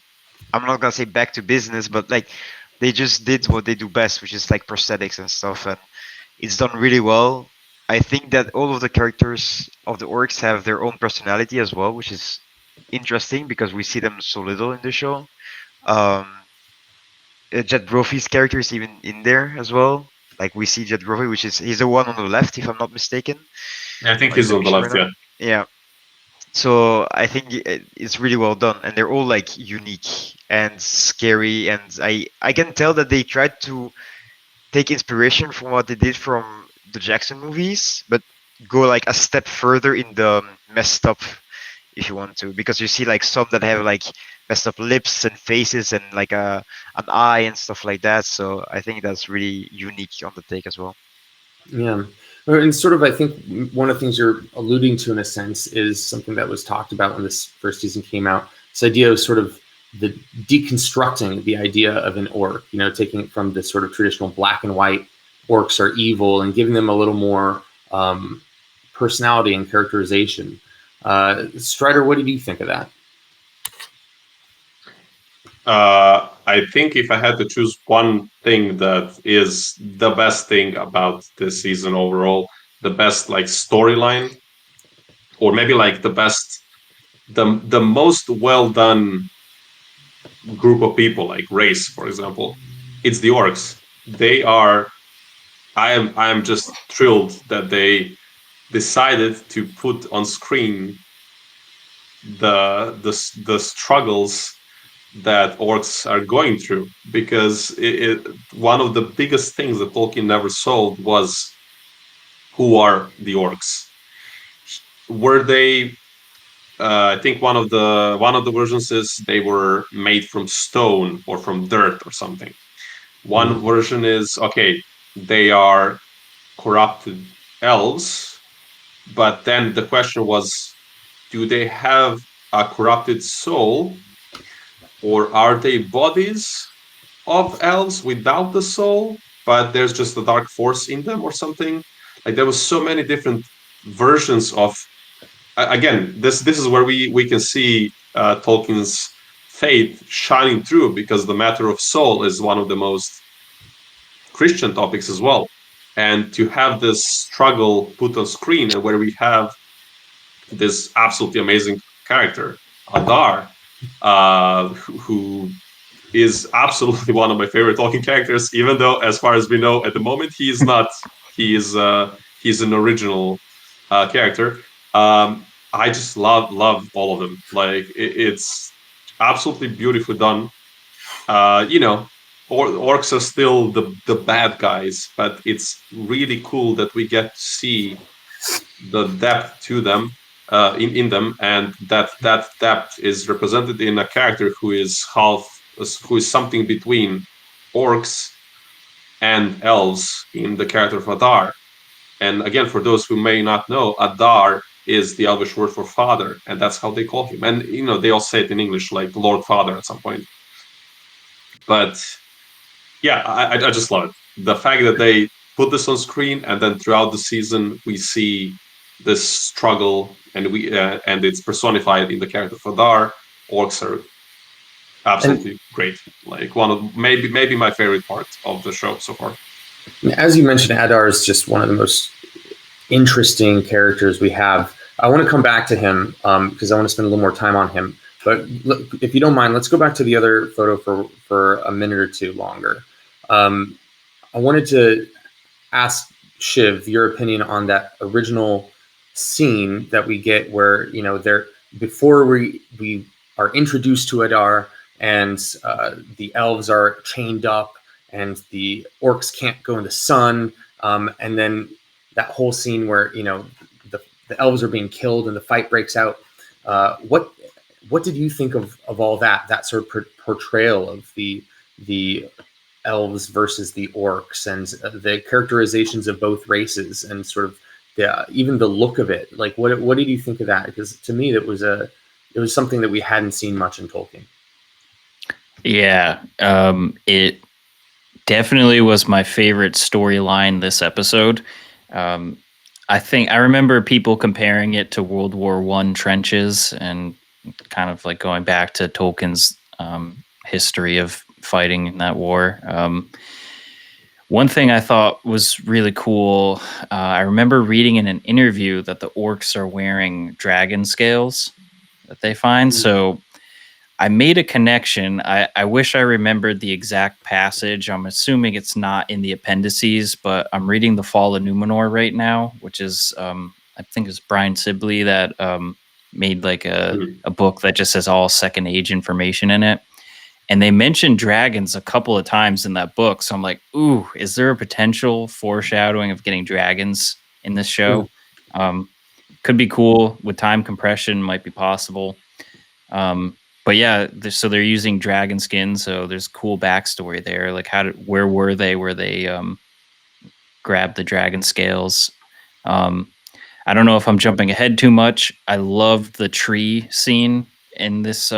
Speaker 6: I'm not gonna say back to business, but like they just did what they do best, which is like prosthetics and stuff, and it's done really well. I think that all of the characters of the orcs have their own personality as well, which is interesting because we see them so little in the show. Um, Jet Brophy's character is even in there as well. Like we see Jet Brophy, he's the one on the left, if I'm not mistaken.
Speaker 5: I think
Speaker 6: Or in
Speaker 5: he's
Speaker 6: the
Speaker 5: on the
Speaker 6: picture
Speaker 5: left,
Speaker 6: right
Speaker 5: yeah.
Speaker 6: now. Yeah. So I think it's really well done, and they're all like unique and scary, and I can tell that they tried to take inspiration from what they did from the Jackson movies, but go like a step further in the messed up, if you want to, because you see like some that have like messed up lips and faces and like an eye and stuff like that. So I think that's really unique on the take as well.
Speaker 1: Yeah. And sort of, I think one of the things you're alluding to in a sense is something that was talked about when this first season came out. This idea of sort of the deconstructing the idea of an orc, taking it from the sort of traditional black and white orcs are evil and giving them a little more personality and characterization. Strider, what did you think of that?
Speaker 5: I think if I had to choose one thing that is the best thing about this season overall, the best like storyline, or maybe like the most well done group of people, like race, for example, it's the orcs. They are. I am just thrilled that they decided to put on screen the struggles that orcs are going through, because one of the biggest things that Tolkien never solved was who are the orcs. Were they? I think one of the versions is they were made from stone or from dirt or something. One version is okay, they are corrupted elves, but then the question was, do they have a corrupted soul, or are they bodies of elves without the soul, but there's just a dark force in them or something? Like there was so many different versions of. Again, this is where we can see Tolkien's faith shining through, because the matter of soul is one of the most Christian topics as well. And to have this struggle put on screen, and where we have this absolutely amazing character, Adar, who is absolutely one of my favorite Tolkien characters, even though, as far as we know at the moment, he is not. He's an original character. I just love all of them. Like it's absolutely beautifully done. Orcs are still the bad guys, but it's really cool that we get to see the depth to them, in them, and that depth is represented in a character who is something between orcs and elves, in the character of Adar. And again, for those who may not know, Adar is the Elvish word for father, and that's how they call him. And they all say it in English, like Lord Father at some point. But yeah, I just love it. The fact that they put this on screen, and then throughout the season we see this struggle, and it's personified in the character of Adar. Orcs are absolutely great. Like one of maybe my favorite part of the show so far.
Speaker 1: As you mentioned, Adar is just one of the most interesting characters we have. I want to come back to him because I want to spend a little more time on him. But look, if you don't mind, let's go back to the other photo for a minute or two longer. I wanted to ask Shiv your opinion on that original scene that we get where they're before we are introduced to Adar, and the elves are chained up and the orcs can't go in the sun. And then that whole scene where the elves are being killed and the fight breaks out. What did you think of all that sort of portrayal of the elves versus the orcs, and the characterizations of both races, and sort of even the look of it? Like, what did you think of that? Because to me, it was something that we hadn't seen much in Tolkien.
Speaker 3: Yeah, it definitely was my favorite storyline this episode. I think I remember people comparing it to World War I trenches, and kind of like going back to Tolkien's history of fighting in that war. One thing I thought was really cool, I remember reading in an interview that the orcs are wearing dragon scales that they find. So I made a connection. I wish I remembered the exact passage. I'm assuming it's not in the appendices, but I'm reading The Fall of Numenor right now, which is, I think it's Brian Sibley that made like a book that just has all Second Age information in it. And they mentioned dragons a couple of times in that book. So I'm like, ooh, is there a potential foreshadowing of getting dragons in this show? Could be cool. With time compression, might be possible. But yeah, so they're using dragon skin. So there's cool backstory there. Like, where were they? Where they grabbed the dragon scales? I don't know if I'm jumping ahead too much. I loved the tree scene in this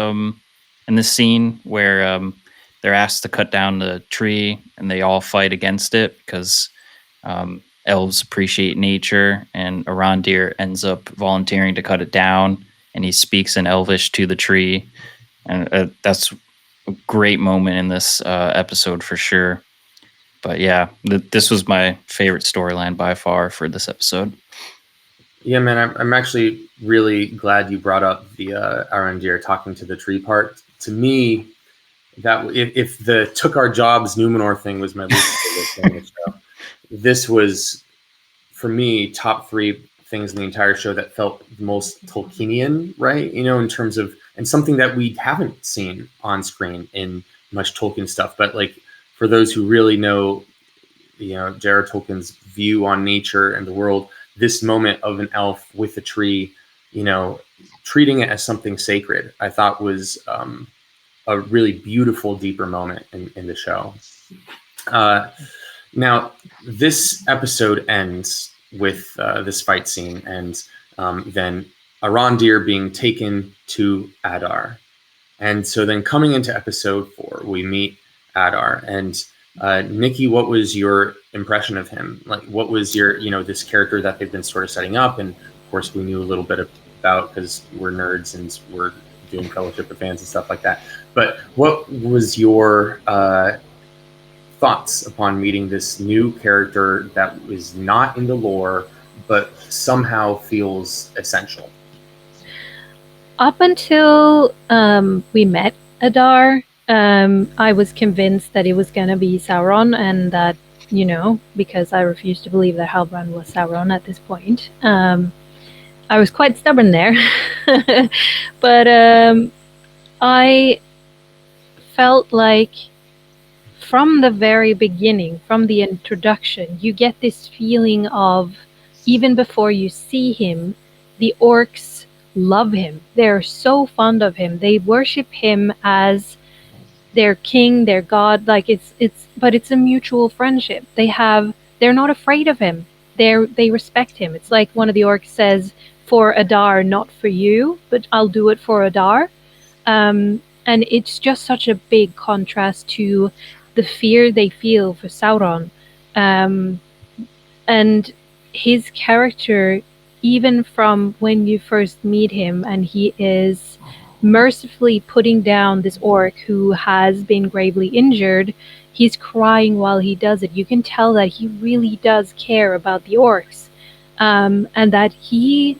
Speaker 3: scene where they're asked to cut down the tree and they all fight against it because elves appreciate nature, and Arondir ends up volunteering to cut it down, and he speaks in Elvish to the tree, and that's a great moment in this episode for sure. But yeah, this was my favorite storyline by far for this episode.
Speaker 1: Yeah, man, I'm actually really glad you brought up the Arondir talking to the tree part. To me, that if the took our jobs Numenor thing was my least favorite thing in the show, this was, for me, top 3 things in the entire show that felt most Tolkienian, right? In terms of, and something that we haven't seen on screen in much Tolkien stuff. But like, for those who really know, J.R.R. Tolkien's view on nature and the world, this moment of an elf with a tree, treating it as something sacred, I thought was a really beautiful, deeper moment in the show. Now, this episode ends with this fight scene, and then Arondir being taken to Adar. And so then coming into episode 4, we meet Adar. And Nikki, what was your impression of him? Like, what was your, this character that they've been sort of setting up? And of course, we knew a little bit about, because we're nerds and we're doing Fellowship of Fans and stuff like that. But what was your thoughts upon meeting this new character that is not in the lore, but somehow feels essential?
Speaker 2: Up until we met Adar, I was convinced that it was going to be Sauron, and that, because I refused to believe that Halbrand was Sauron at this point. I was quite stubborn there. But I felt like from the very beginning, from the introduction, you get this feeling of, even before you see him, the orcs love him. They're so fond of him. They worship him as their king, their god. Like, but it's a mutual friendship. They're not afraid of him. They respect him. It's like one of the orcs says, "For Adar, not for you, but I'll do it for Adar." And it's just such a big contrast to the fear they feel for Sauron. And his character, even from when you first meet him, and he is mercifully putting down this orc who has been gravely injured, he's crying while he does it. You can tell that he really does care about the orcs, and that he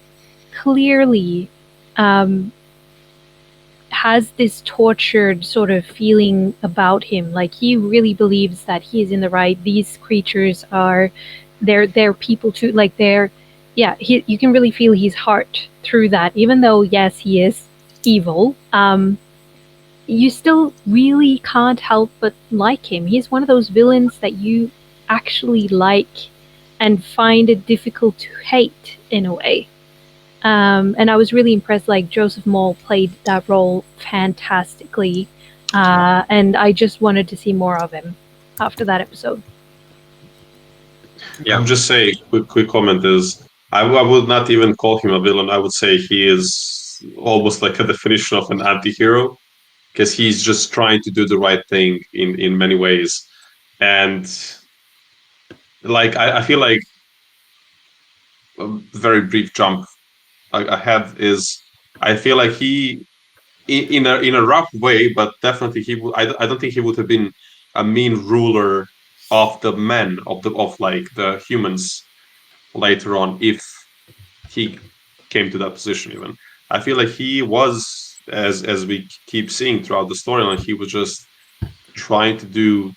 Speaker 2: clearly has this tortured sort of feeling about him. Like, he really believes that he is in the right. These creatures are, they're people too. Like, you can really feel his heart through that. Even though, yes, he is evil, you still really can't help but like him. He's one of those villains that you actually like and find it difficult to hate in a way. And I was really impressed. Like Joseph Mole played that role fantastically, and I just wanted to see more of him after that episode.
Speaker 1: Yeah.
Speaker 5: I'm just saying, quick comment is, I would not even call him a villain. I would say he is almost like a definition of an anti-hero, because he's just trying to do the right thing in many ways. And like, I feel like a very brief jump ahead is, I feel like he, in a rough way, but definitely he would. I don't think he would have been a mean ruler of the men of like the humans later on if he came to that position. Even I feel like he was, as we keep seeing throughout the storyline, he was just trying to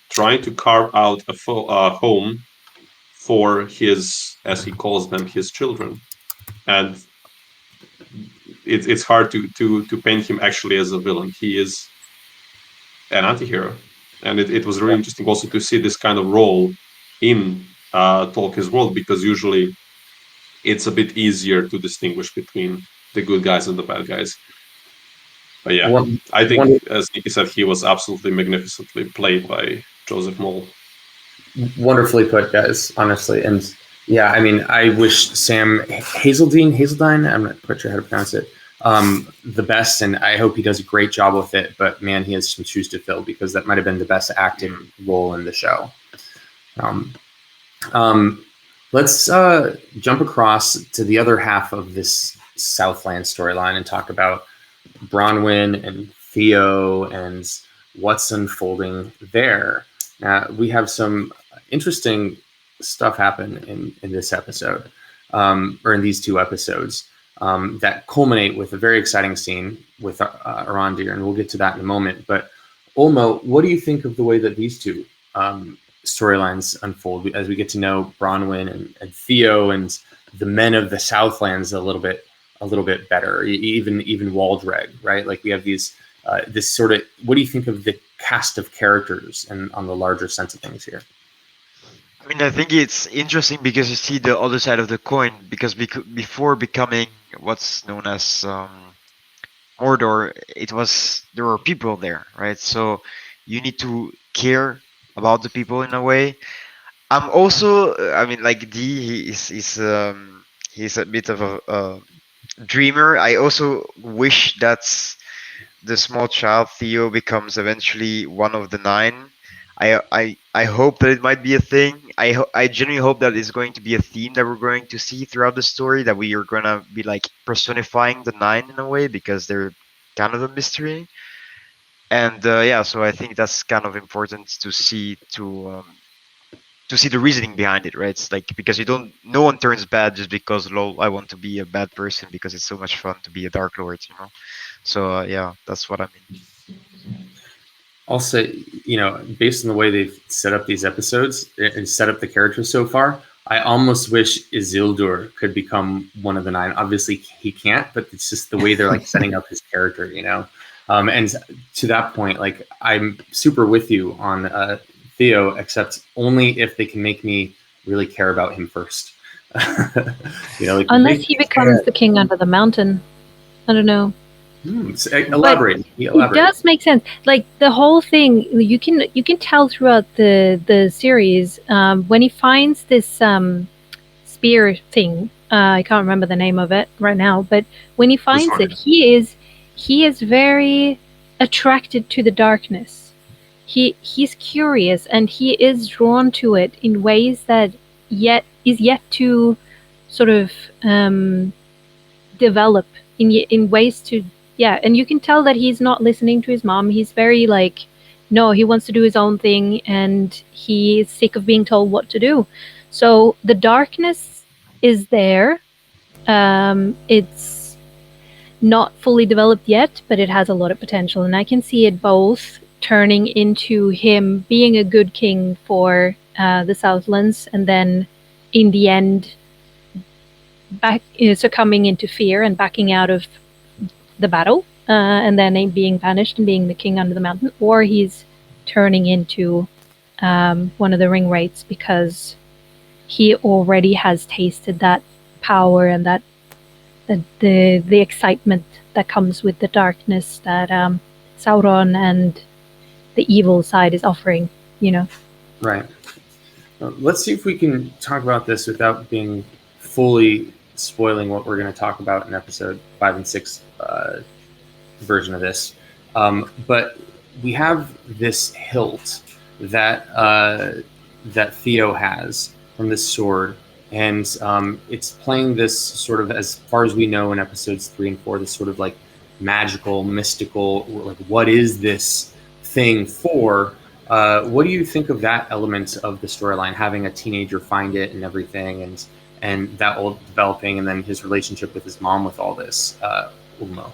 Speaker 5: carve out a home for his, as he calls them, his children. And it's hard to paint him actually as a villain. He is an anti-hero, and it was really interesting also to see this kind of role in Tolkien's world, because usually it's a bit easier to distinguish between the good guys and the bad guys. But yeah, I think, as Nikki said, he was absolutely magnificently played by Joseph Mole.
Speaker 1: Wonderfully put, guys, honestly. And yeah, I mean, I wish Sam Hazeldine, I'm not quite sure how to pronounce it, the best, and I hope he does a great job with it. But man, he has some shoes to fill, because that might have been the best acting role in the show. Let's jump across to the other half of this Southlands storyline and talk about Bronwyn and Theo and what's unfolding there. Now, we have some interesting stuff happen in this episode, or in these two episodes, that culminate with a very exciting scene with Arondir, and we'll get to that in a moment. But Olmo, what do you think of the way that these two storylines unfold as we get to know Bronwyn and Theo and the men of the Southlands a little bit better, even Waldreg, right? Like we have these this sort of, what do you think of the cast of characters and on the larger sense of things here?
Speaker 6: I mean, I think it's interesting because you see the other side of the coin, because before becoming what's known as Mordor, there were people there, right? So you need to care about the people in a way. I'm also, I mean, like he's a bit of a dreamer. I also wish that the small child Theo becomes eventually one of the 9. I hope that it might be a thing. I genuinely hope that it's going to be a theme that we're going to see throughout the story, that we are gonna be like personifying the 9 in a way, because they're kind of a mystery. And yeah, so I think that's kind of important to see the reasoning behind it, right? It's like, because no one turns bad just because, lol, I want to be a bad person because it's so much fun to be a Dark Lord, you know? So yeah, that's what I mean.
Speaker 1: I'll say, based on the way they've set up these episodes and set up the characters so far, I almost wish Isildur could become one of the 9. Obviously, he can't, but it's just the way they're like setting up his character, And to that point, like, I'm super with you on Theo, except only if they can make me really care about him first.
Speaker 2: Unless he becomes the king under the mountain. I don't know.
Speaker 1: Elaborate.
Speaker 2: It does make sense. Like the whole thing, you can tell throughout the series, when he finds this spear thing. I can't remember the name of it right now, but when he finds it, he is very attracted to the darkness. He's curious, and he is drawn to it in ways that is yet to sort of develop in ways to. Yeah, and you can tell that he's not listening to his mom. He's very no, he wants to do his own thing, and he's sick of being told what to do. So the darkness is there. It's not fully developed yet, but it has a lot of potential, and I can see it both turning into him being a good king for the Southlands, and then in the end succumbing into fear and backing out of the battle, and then being banished and being the king under the mountain, or he's turning into one of the ring wraiths because he already has tasted that power and that the excitement that comes with the darkness that Sauron and the evil side is offering, you know.
Speaker 1: Right. Let's see if we can talk about this without being fully spoiling what we're going to talk about in episode 5 and 6 version of this. But we have this hilt that that Theo has from this sword, and it's playing this sort of, as far as we know in episodes 3 and 4, this sort of like magical, mystical, like what is this thing for? What do you think of that element of the storyline, having a teenager find it and everything, and that all developing, and then his relationship with his mom with all this, Ulmo?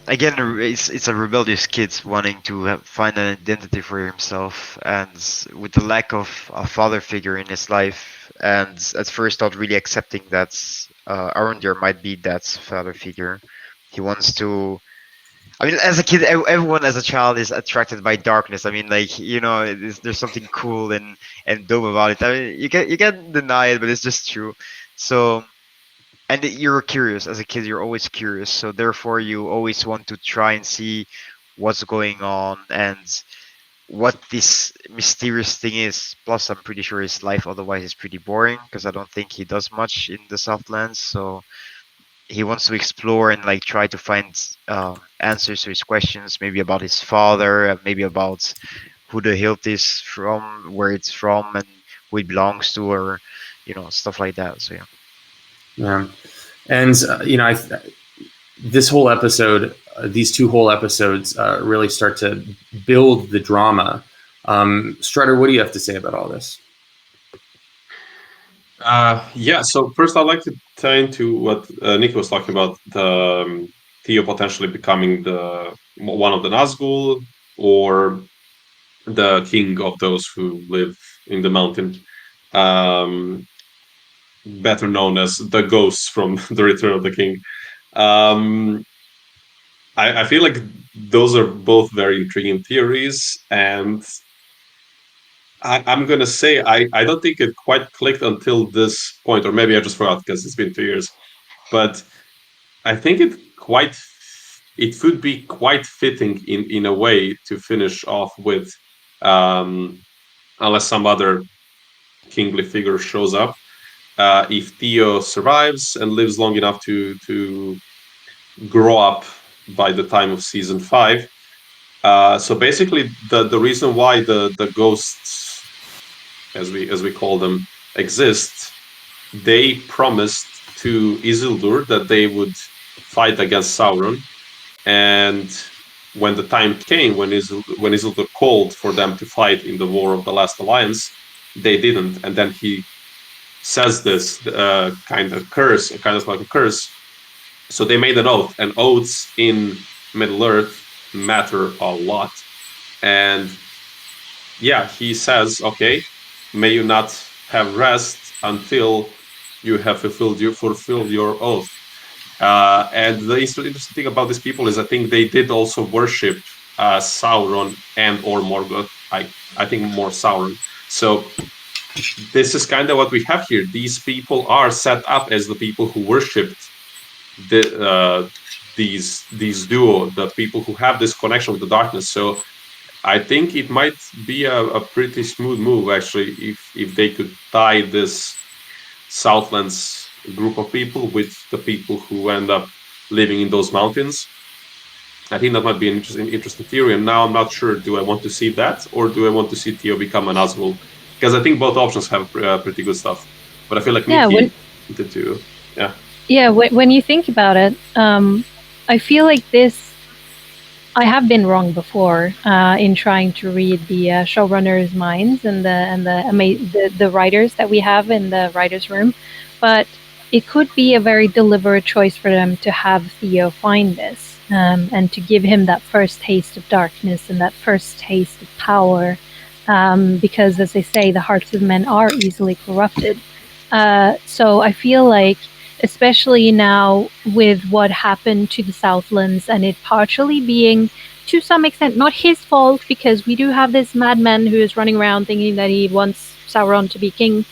Speaker 6: Again, it's a rebellious kid wanting to find an identity for himself, and with the lack of a father figure in his life, and at first not really accepting that Arondir might be that father figure. He wants to. I mean, as a kid, everyone as a child is attracted by darkness. I mean, like, you know, there's something cool and dope about it. I mean, you can't deny it, but it's just true. So, and you're curious as a kid. You're always curious. So therefore, you always want to try and see what's going on and what this mysterious thing is. Plus, I'm pretty sure his life otherwise is pretty boring because I don't think he does much in the Southlands. So he wants to explore and like try to find answers to his questions, maybe about his father, maybe about who the hilt is from, where it's from, and who it belongs to, or you know, stuff like that. So
Speaker 1: Yeah, and you know, this whole episode, these 2 whole episodes, really start to build the drama. Strutter, what do you have to say about all this?
Speaker 5: Yeah, so first I'd like to tie into what Nick was talking about, the Theo potentially becoming one of the Nazgul, or the king of those who live in the mountain, better known as the ghosts from The Return of the King. I feel like those are both very intriguing theories, and I'm gonna say I don't think it quite clicked until this point, or maybe I just forgot because it's been 2 years. But I think it would be quite fitting in a way to finish off with, unless some other kingly figure shows up. If Theo survives and lives long enough to grow up by the time of season 5. So basically, the reason why the ghosts, as we call them, exist, they promised to Isildur that they would fight against Sauron, and when the time came, when Isildur called for them to fight in the War of the Last Alliance, they didn't, and then he says this kind of like a curse. So they made an oath, and oaths in Middle-earth matter a lot. And yeah, he says, okay, may you not have rest until you have fulfilled your oath. And the interesting thing about these people is I think they did also worship Sauron and or Morgoth. I think more Sauron. So this is kind of what we have here. These people are set up as the people who worshipped these duo, the people who have this connection with the darkness. So I think it might be a pretty smooth move, actually, if they could tie this Southlands group of people with the people who end up living in those mountains. I think that might be an interesting theory. And now I'm not sure, do I want to see that, or do I want to see Theo become an Nazgul? Because I think both options have pretty good stuff. But I feel like Nikki wanted to,
Speaker 2: Yeah, when you think about it, I feel like this. I have been wrong before in trying to read the showrunners' minds and the writers that we have in the writers' room, but it could be a very deliberate choice for them to have Theo find this and to give him that first taste of darkness and that first taste of power, because, as they say, the hearts of men are easily corrupted. So I feel like, especially now with what happened to the Southlands and it partially being to some extent, not his fault, because we do have this madman who is running around thinking that he wants Sauron to be king,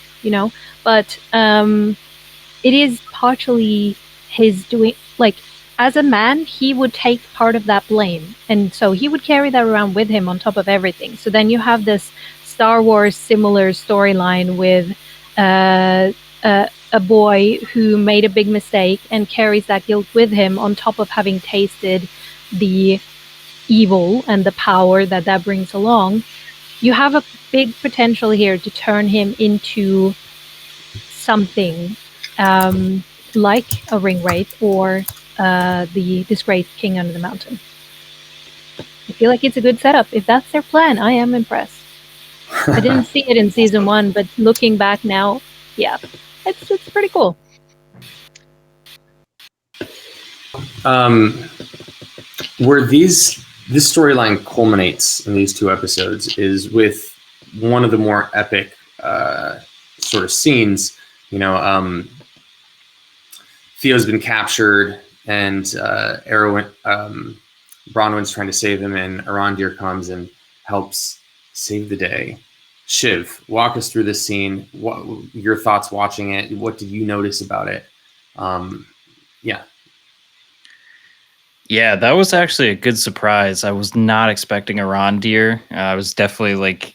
Speaker 2: but it is partially his doing. Like, as a man, he would take part of that blame, and so he would carry that around with him on top of everything. So then you have this Star Wars similar storyline with a boy who made a big mistake and carries that guilt with him on top of having tasted the evil and the power that brings along. You have a big potential here to turn him into something like a ring wraith or the disgraced king under the mountain. I feel like it's a good setup. If that's their plan, I am impressed. I didn't see it in season 1, but looking back now, yeah, it's pretty cool.
Speaker 1: Where this storyline culminates in these 2 episodes is with one of the more epic sort of scenes. Theo's been captured, and Bronwyn's trying to save him, and Arondir comes and helps save the day. Shiv, walk us through this scene. What your thoughts watching it? What did you notice about it?
Speaker 3: Yeah, that was actually a good surprise. I was not expecting Arondir. I was definitely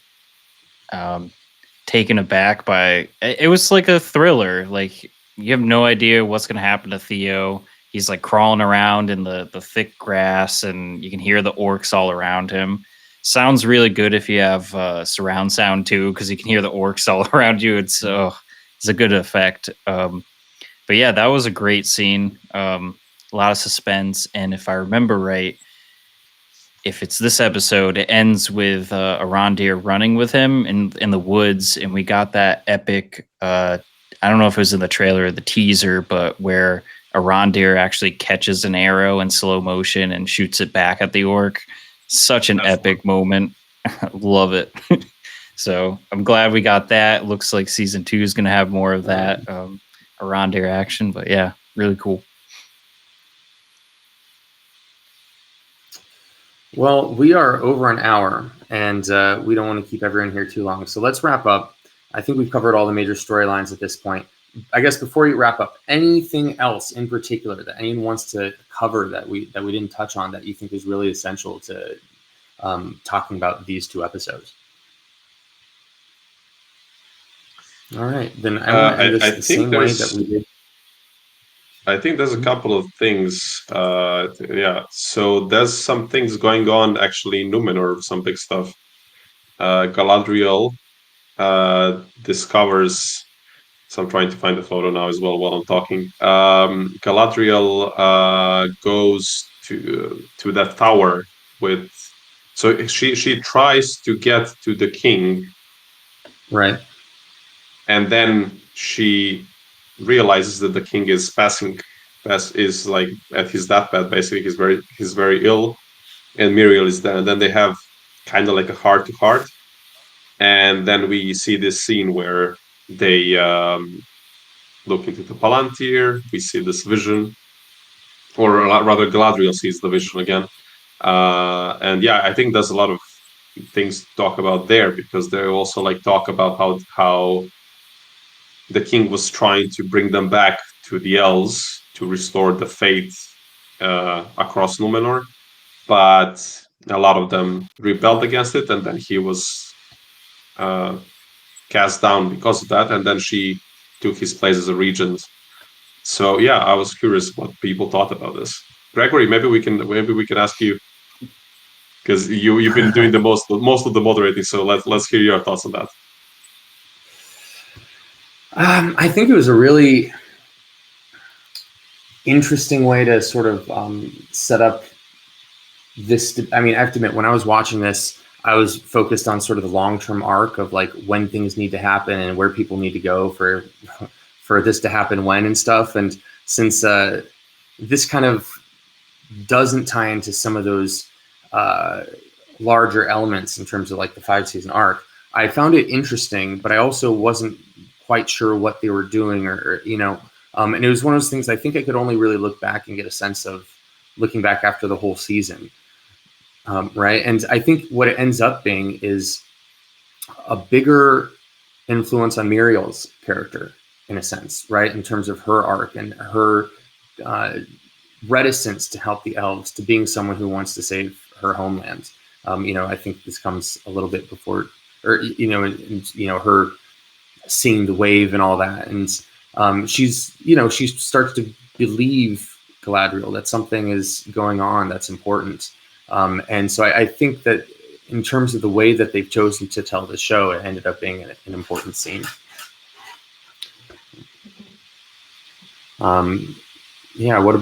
Speaker 3: taken aback by it. Was like a thriller. Like, you have no idea what's going to happen to Theo. He's like crawling around in the thick grass, and you can hear the orcs all around him. Sounds really good if you have surround sound too, because you can hear the orcs all around you. It's a good effect. But yeah, that was a great scene. A lot of suspense, and if I remember right, if it's this episode, it ends with Arondir running with him in the woods, and we got that epic. I don't know if it was in the trailer or the teaser, but where Arondir actually catches an arrow in slow motion and shoots it back at the orc. Such an epic moment. Love it. So I'm glad we got that. Looks like season 2 is going to have more of that Arondir action, but yeah, really cool.
Speaker 1: Well, we are over an hour, and we don't want to keep everyone here too long. So let's wrap up. I think we've covered all the major storylines at this point. I guess before you wrap up, anything else in particular that anyone wants to cover that we didn't touch on that you think is really essential to talking about these 2 episodes? All right, then I want to end this the same way that we did.
Speaker 5: I think there's a couple of things. So there's some things going on actually in Numenor, some big stuff. Galadriel discovers. So I'm trying to find the photo now as well while I'm talking. Galadriel goes to that tower with. So she tries to get to the king,
Speaker 1: right? And
Speaker 5: then she realizes that the king is is like at his deathbed. Basically, he's very ill, and Miriel is there. And then they have kind of like a heart to heart, and then we see this scene where they look into the Palantir. We see this vision, or rather, Galadriel sees the vision again. And yeah, I think there's a lot of things to talk about there, because they also talk about how the king was trying to bring them back to the elves to restore the faith across Numenor, but a lot of them rebelled against it, and then he was cast down because of that, and then she took his place as a regent. So yeah, I was curious what people thought about this. Gregory, maybe we can ask you, because you've been doing the most of the moderating. So let's hear your thoughts on that.
Speaker 1: I think it was a really interesting way to sort of set up this. I mean, I have to admit, when I was watching this, I was focused on sort of the long-term arc of when things need to happen and where people need to go for this to happen when and stuff. And since this kind of doesn't tie into some of those larger elements in terms of the 5-season arc, I found it interesting, but I also wasn't quite sure what they were doing, or and it was one of those things I think I could only really look back and get a sense of looking back after the whole season. right? And I think what it ends up being is a bigger influence on Muriel's character, in a sense, right? In terms of her arc and her reticence to help the elves, to being someone who wants to save her homeland. I think this comes a little bit before, or her seeing the wave and all that, and she starts to believe Galadriel that something is going on that's important, and so I think that in terms of the way that they've chosen to tell the show, it ended up being an important scene. What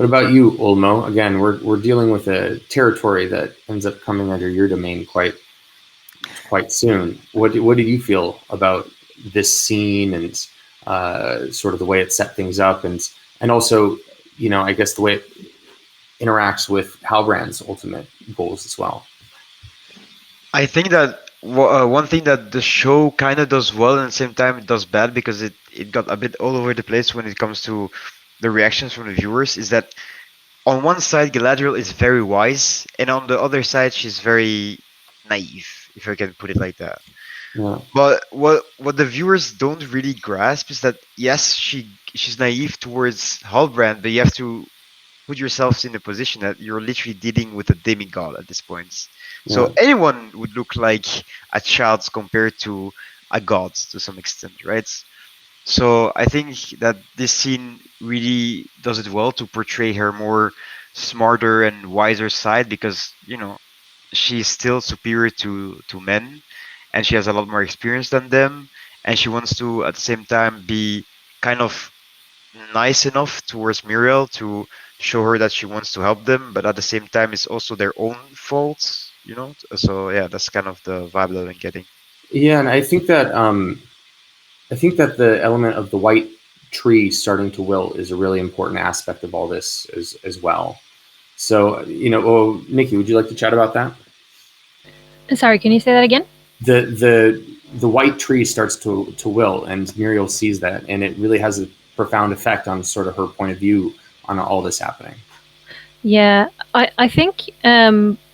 Speaker 1: about you, Ulmo? Again, we're dealing with a territory that ends up coming under your domain quite soon. What did you feel about this scene and sort of the way it set things up, and also, I guess the way it interacts with Halbrand's ultimate goals as well?
Speaker 6: I think that one thing that the show kind of does well, and at the same time it does bad, because it got a bit all over the place when it comes to the reactions from the viewers, is that on one side Galadriel is very wise, and on the other side she's very naive, if I can put it like that.
Speaker 1: Yeah.
Speaker 6: But what the viewers don't really grasp is that, yes, she's naive towards Halbrand, but you have to put yourselves in the position that you're literally dealing with a demigod at this point. So
Speaker 1: Yeah.
Speaker 6: anyone would look like a child compared to a god to some extent, right? So I think that this scene really does it well to portray her more smarter and wiser side, because she's still superior to men, and she has a lot more experience than them, and she wants to at the same time be kind of nice enough towards Muriel to show her that she wants to help them, but at the same time it's also their own faults, So yeah, that's kind of the vibe that I'm getting.
Speaker 1: Yeah, and I think that the element of the white tree starting to wilt is a really important aspect of all this as well. So, Nikki, would you like to chat about that?
Speaker 2: Sorry, can you say that again?
Speaker 1: The white tree starts to wilt, and Muriel sees that, and it really has a profound effect on sort of her point of view on all this happening.
Speaker 2: Yeah, I think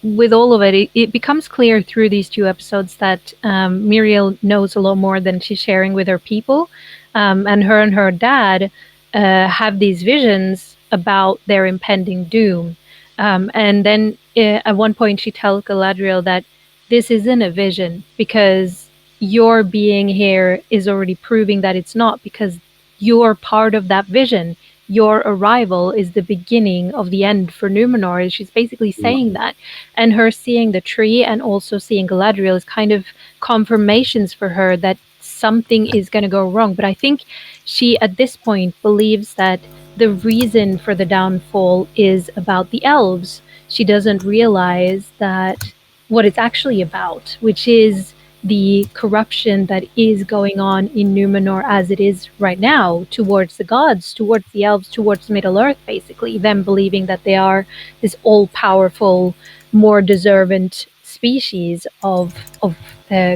Speaker 2: with all of it, it becomes clear through these two episodes that Muriel knows a lot more than she's sharing with her people, and her dad have these visions about their impending doom. And then at one point she tells Galadriel that this isn't a vision, because your being here is already proving that it's not, because you're part of that vision. Your arrival is the beginning of the end for Numenor. She's basically saying that. And her seeing the tree and also seeing Galadriel is kind of confirmations for her that something is going to go wrong. But I think she, at this point, believes that the reason for the downfall is about the elves. She doesn't realize that what it's actually about, which is the corruption that is going on in Numenor as it is right now, towards the gods, towards the elves, towards Middle-earth, basically, them believing that they are this all-powerful, more deserving species of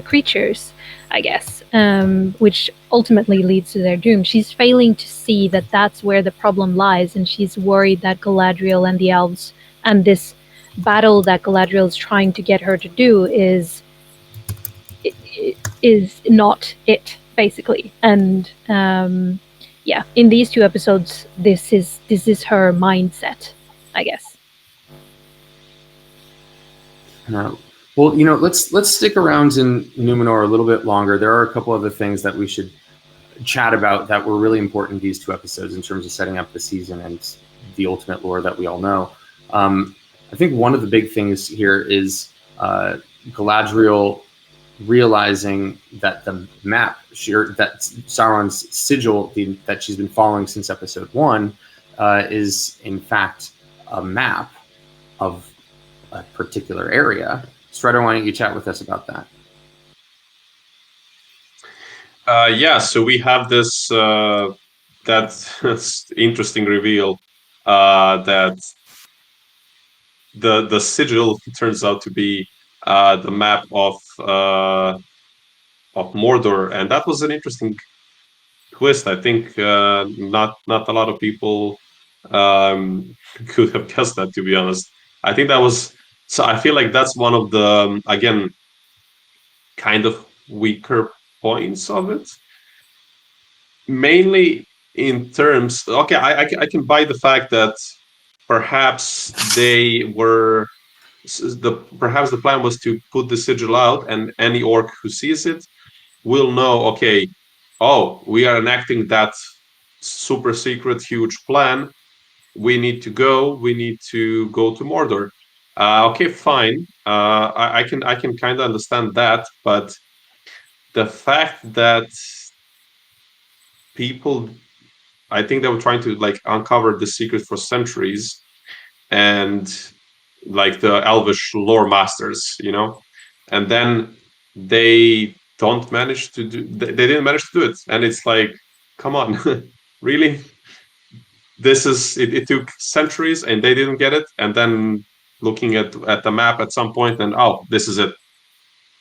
Speaker 2: creatures, I guess, which ultimately leads to their doom. She's failing to see that that's where the problem lies, and she's worried that Galadriel and the elves and this battle that Galadriel is trying to get her to do is not it, basically. And in these two episodes, this is her mindset, I guess.
Speaker 1: Well, let's stick around in Numenor a little bit longer. There are a couple other things that we should chat about that were really important in these two episodes in terms of setting up the season and the ultimate lore that we all know. I think one of the big things here is Galadriel realizing that the map, that Sauron's sigil that she's been following since episode 1 is in fact a map of a particular area. Strider, why don't you chat with us about that?
Speaker 5: So we have this that's interesting reveal that the sigil turns out to be the map of Mordor, and that was an interesting twist. I think not a lot of people could have guessed that, to be honest. I think that was so. I feel like that's one of the again kind of weaker points of it. Mainly in terms, okay, I can buy the fact that perhaps they were perhaps the plan was to put the sigil out, and any orc who sees it will know, okay, oh, we are enacting that super secret huge plan. We need to go. We need to go to Mordor. Okay, fine. I can kind of understand that, but the fact that people, I think they were trying to like uncover the secret for centuries, and like the elvish lore masters, and then they don't manage to do. They didn't manage to do it, and it's like, come on, really? This is it took centuries and they didn't get it, and then looking at the map at some point, and oh, this is it.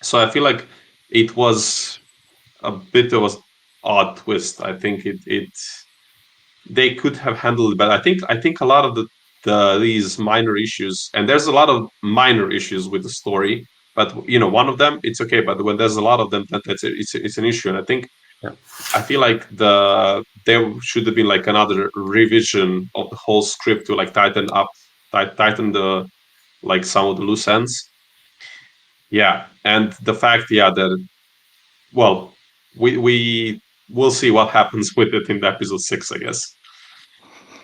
Speaker 5: So I feel like it was a bit of an odd twist. I think it they could have handled it, but I think a lot of these minor issues, and there's a lot of minor issues with the story, but one of them it's okay, but when there's a lot of them, it's an issue. And I think,
Speaker 1: Yeah.
Speaker 5: I feel like there should have been like another revision of the whole script to like tighten the like some of the loose ends. Yeah, and the fact, that well, we will see what happens with it in episode 6, I guess.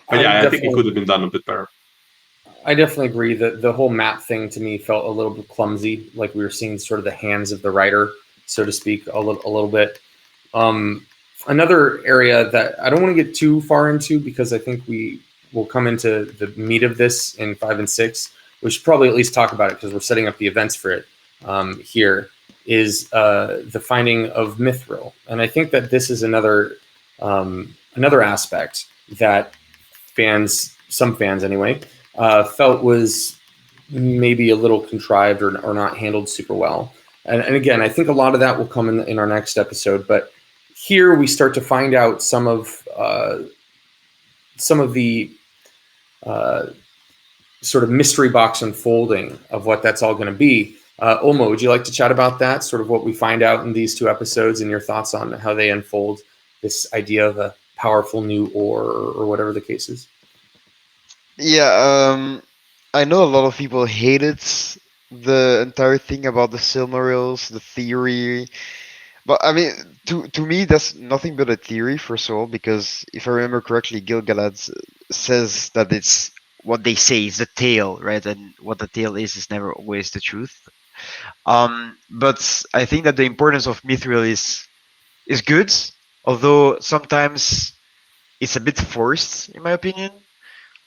Speaker 5: But yeah, I think it could have been done a bit better.
Speaker 1: I definitely agree that the whole map thing to me felt a little bit clumsy, like we were seeing sort of the hands of the writer, so to speak, a little bit. Another area that I don't want to get too far into, because I think we will come into the meat of this in 5 and 6. We should probably at least talk about it because we're setting up the events for it here, is the finding of Mithril. And I think that this is another aspect that some fans anyway, felt was maybe a little contrived or not handled super well. And again, I think a lot of that will come in our next episode. But here we start to find out some of the sort of mystery box unfolding of what that's all going to be. Olmo, would you like to chat about that? Sort of what we find out in these 2 episodes and your thoughts on how they unfold this idea of a powerful new ore or whatever the case is?
Speaker 6: Yeah, I know a lot of people hated the entire thing about the Silmarils, the theory, but I mean, to me, that's nothing but a theory, first of all, because if I remember correctly, Gil-galad says that it's what they say is the tale, right? And what the tale is never always the truth. But I think that the importance of Mithril is good, although sometimes it's a bit forced, in my opinion.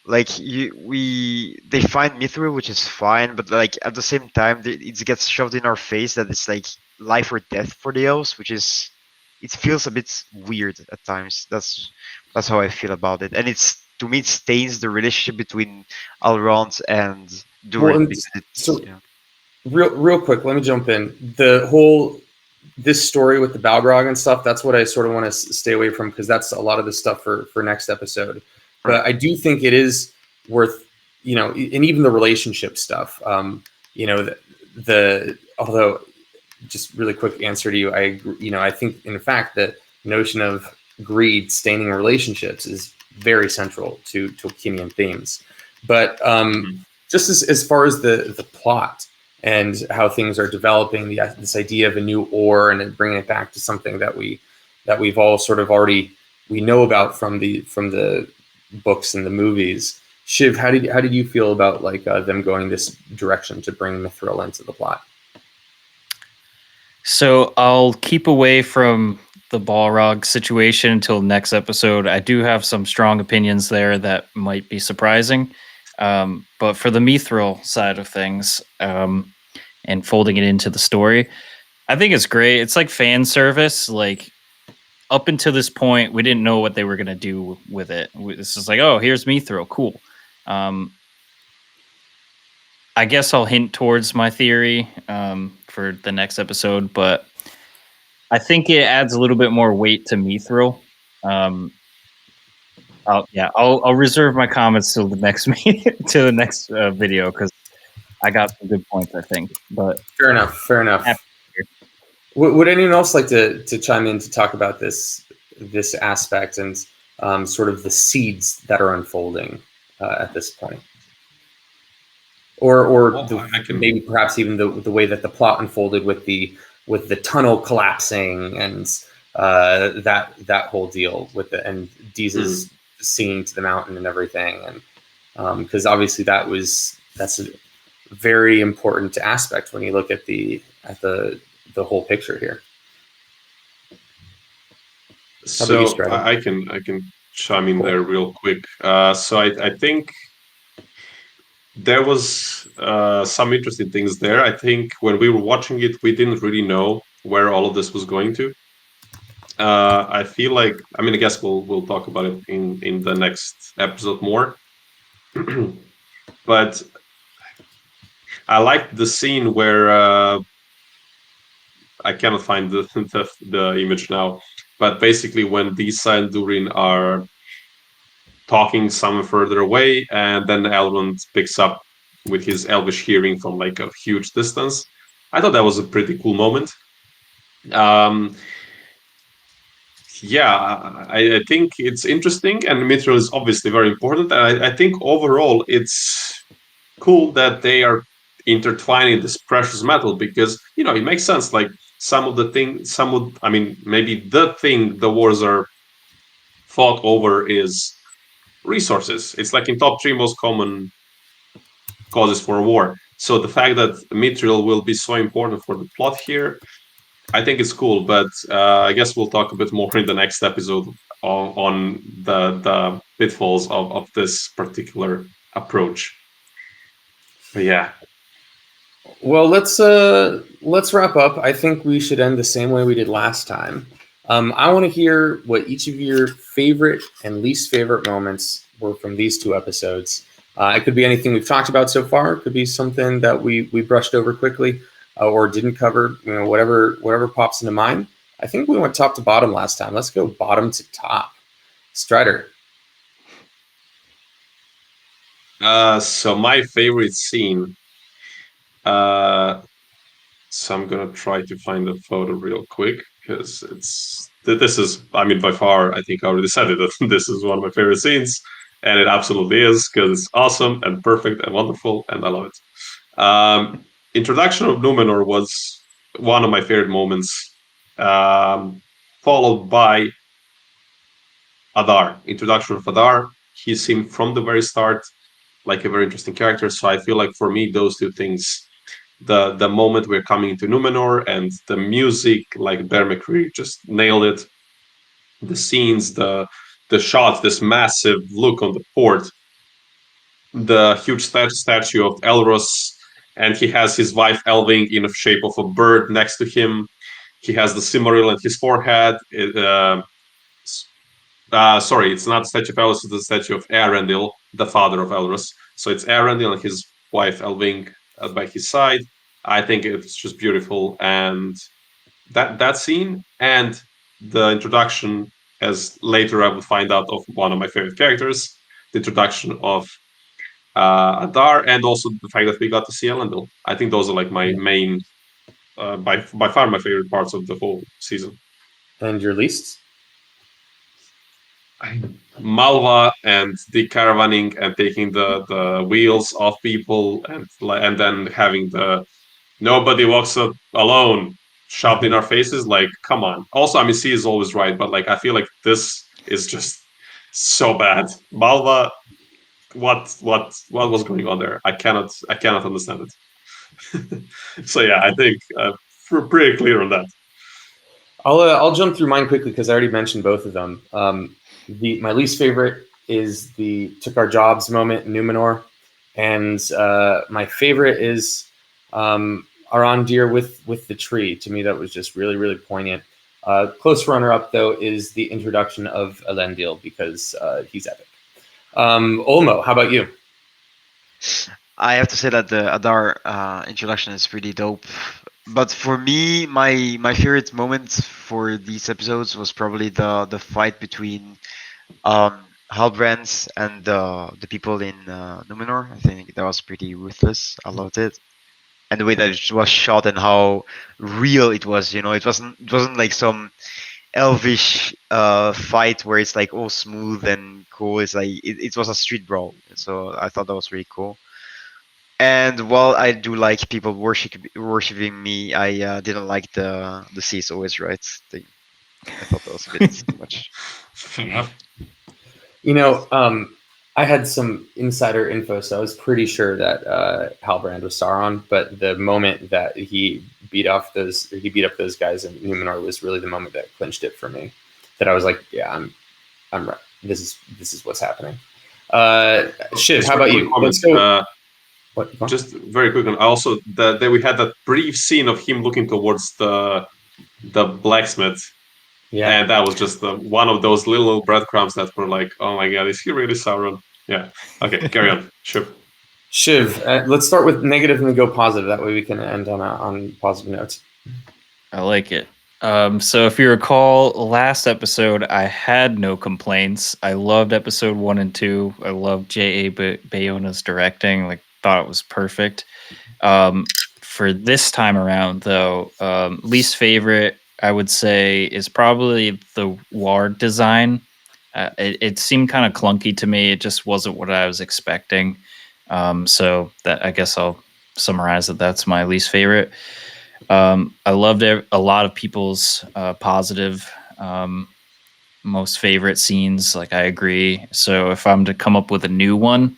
Speaker 6: Like they find Mithril, which is fine, but like at the same time, it gets shoved in our face that it's like life or death for the elves, which is, it feels a bit weird at times. That's how I feel about it, and to me it stains the relationship between Elrond and Durin.
Speaker 1: Real quick, let me jump in. This story with the Balrog and stuff, that's what I sort of want to stay away from, because that's a lot of the stuff for next episode. But I do think it is worth, and even the relationship stuff, although just really quick answer to you, I think in fact that notion of greed staining relationships is very central to Tolkienian themes. But just as far as the plot and how things are developing, this idea of a new ore and bringing it back to something that we've all sort of already we know about from the books and the movies. Shiv, how did you feel about like them going this direction to bring Mithril into the plot?
Speaker 3: So I'll keep away from the Balrog situation until next episode. I do have some strong opinions there that might be surprising. But for the Mithril side of things, and folding it into the story, I think it's great. It's like fan service. Like, up until this point, we didn't know what they were going to do with it. This is like, oh, here's Mithril. Cool. I guess I'll hint towards my theory for the next episode, but I think it adds a little bit more weight to Mithril. I'll reserve my comments till the next video, because I got some good points, I think. But
Speaker 1: Fair enough. Fair enough.
Speaker 3: Happy.
Speaker 1: Would anyone else like to chime in to talk about this aspect and sort of the seeds that are unfolding at this point, or
Speaker 5: Well, I can.
Speaker 1: maybe perhaps even the way that the plot unfolded with the tunnel collapsing and that whole deal with and Deez's singing to the mountain and everything, and because obviously that's a very important aspect when you look at the whole picture here.
Speaker 5: So
Speaker 1: you, Strider?
Speaker 5: I can chime in there real quick. So I think there was some interesting things there. I think when we were watching it, we didn't really know where all of this was going to. I feel like, I mean, I guess we'll talk about it in the next episode more. But I liked the scene where I cannot find the image now, but basically when Disa and Durin are talking somewhere further away, and then Elrond picks up with his elvish hearing from like a huge distance. I thought that was a pretty cool moment. Yeah, I think it's interesting, and Mithril is obviously very important. And I think overall it's cool that they are intertwining this precious metal because it makes sense. Like maybe the thing the wars are fought over is resources. It's like in top 3 most common causes for war. So the fact that Mithril will be so important for the plot here, I think it's cool. But I guess we'll talk a bit more in the next episode on the pitfalls of this particular approach. But yeah.
Speaker 1: Well, let's wrap up. I think we should end the same way we did last time. I want to hear what each of your favorite and least favorite moments were from these 2 episodes. It could be anything we've talked about so far. It could be something that we brushed over quickly or didn't cover. Whatever pops into mind. I think we went top to bottom last time. Let's go bottom to top. Strider.
Speaker 5: So my favorite scene. So I'm gonna try to find the photo real quick because this is, I mean, by far, I think I already said it, that this is one of my favorite scenes, and it absolutely is because it's awesome and perfect and wonderful, and I love it. Introduction of Numenor was one of my favorite moments, followed by Adar. Introduction of Adar. He seemed from the very start like a very interesting character, so I feel like for me those 2 things. The moment we're coming into Numenor and the music, like Bear McCree just nailed it. The scenes, the shots, this massive look on the port, the huge statue of Elros, and he has his wife Elving in the shape of a bird next to him. He has the Silmaril on his forehead. Sorry, it's not the statue of Elros, it's the statue of Arendil, the father of Elros. So it's Arendil and his wife Elving by his side. I think it's just beautiful, and that scene and the introduction, as later I would find out, of one of my favorite characters, the introduction of Adar, and also the fact that we got to see Elendil. I think those are like my main, by far my favorite parts of the whole season.
Speaker 1: And your least?
Speaker 5: Malva and the caravanning and taking the wheels off people and then having the nobody walks up alone shoved in our faces. Like, come on. Also, I mean, C is always right, but like I feel like this is just so bad. Malva, what was going on there? I cannot understand it. So yeah, I think we're pretty clear on that.
Speaker 1: I'll jump through mine quickly because I already mentioned both of them. My least favorite is the took our jobs moment in Numenor, and my favorite is Arondir with the tree. To me, that was just really, really poignant. Close runner-up, though, is the introduction of Elendil because he's epic. Olmo, how about you?
Speaker 6: I have to say that the Adar introduction is pretty dope. But for me, my favorite moment for these episodes was probably the fight between Halbrands and the people in Numenor. I think that was pretty ruthless. I loved it, and the way that it was shot and how real it was. It wasn't like some elvish fight where it's like all smooth and cool. It's like it was a street brawl. So I thought that was really cool. And while I do like people worshiping me, I didn't like the sea is always right thing. I thought that was a bit too much.
Speaker 5: Fair enough.
Speaker 1: I had some insider info, so I was pretty sure that Halbrand was Sauron. But the moment that he beat up those guys in Numenor was really the moment that clinched it for me. That I was like, yeah, I'm right. This is what's happening. Shiv, how about you? Let's go. What?
Speaker 5: Just very quick, and also that we had that brief scene of him looking towards the blacksmith.
Speaker 1: Yeah,
Speaker 5: and that was just one of those little breadcrumbs that were like, oh my god, is he really Sauron? Yeah. Okay, carry on. Sure.
Speaker 1: Shiv, let's start with negative and then go positive. That way we can end on positive notes.
Speaker 3: I like it. So if you recall, last episode I had no complaints. I loved episode 1 and 2. I loved J.A. Bayona's directing. Like, thought it was perfect. For this time around, though, least favorite, I would say, is probably the ward design. It seemed kind of clunky to me. It just wasn't what I was expecting. So that, I guess I'll summarize that. That's my least favorite. I loved a lot of people's positive most favorite scenes. Like, I agree. So if I'm to come up with a new one,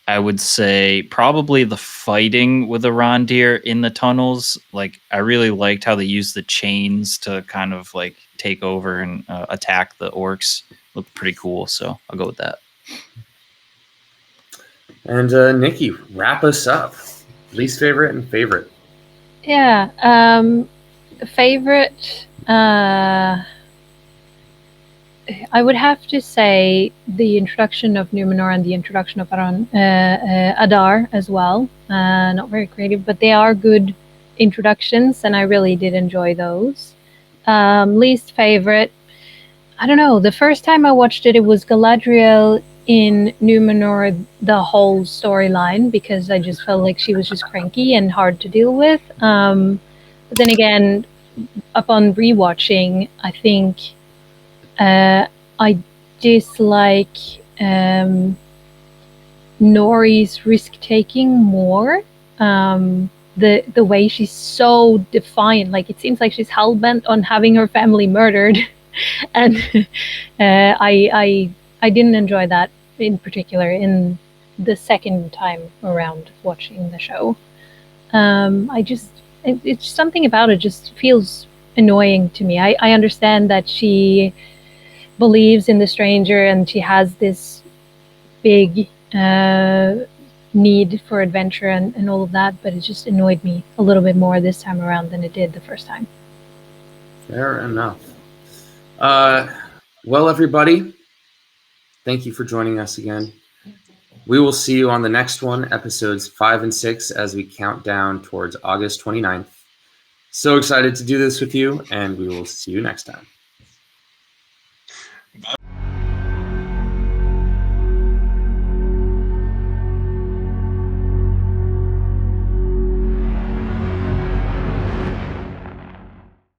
Speaker 3: I would say probably the fighting with the Rondir in the tunnels. Like, I really liked how they used the chains to kind of like take over and attack the orcs. Looked pretty cool, so I'll go with that.
Speaker 1: And Nikki, wrap us up. Least favorite and favorite.
Speaker 2: Yeah. Favorite. I would have to say the introduction of Numenor and the introduction of Adar as well. Not very creative, but they are good introductions, and I really did enjoy those. Least favorite, I don't know. The first time I watched it, it was Galadriel in Numenor, the whole storyline, because I just felt like she was just cranky and hard to deal with. But then again, upon rewatching, I think I dislike Nori's risk-taking more. The way she's so defiant, like it seems like she's hell-bent on having her family murdered, and I didn't enjoy that in particular in the second time around watching the show. It's something about it just feels annoying to me. I understand that she believes in the stranger and she has this big need for adventure and all of that, but it just annoyed me a little bit more this time around than it did the first time.
Speaker 1: Fair enough. Well, everybody, thank you for joining us again. We will see you on the next one, episodes 5 and 6, as we count down towards August 29th. So excited to do this with you, and we will see you next time.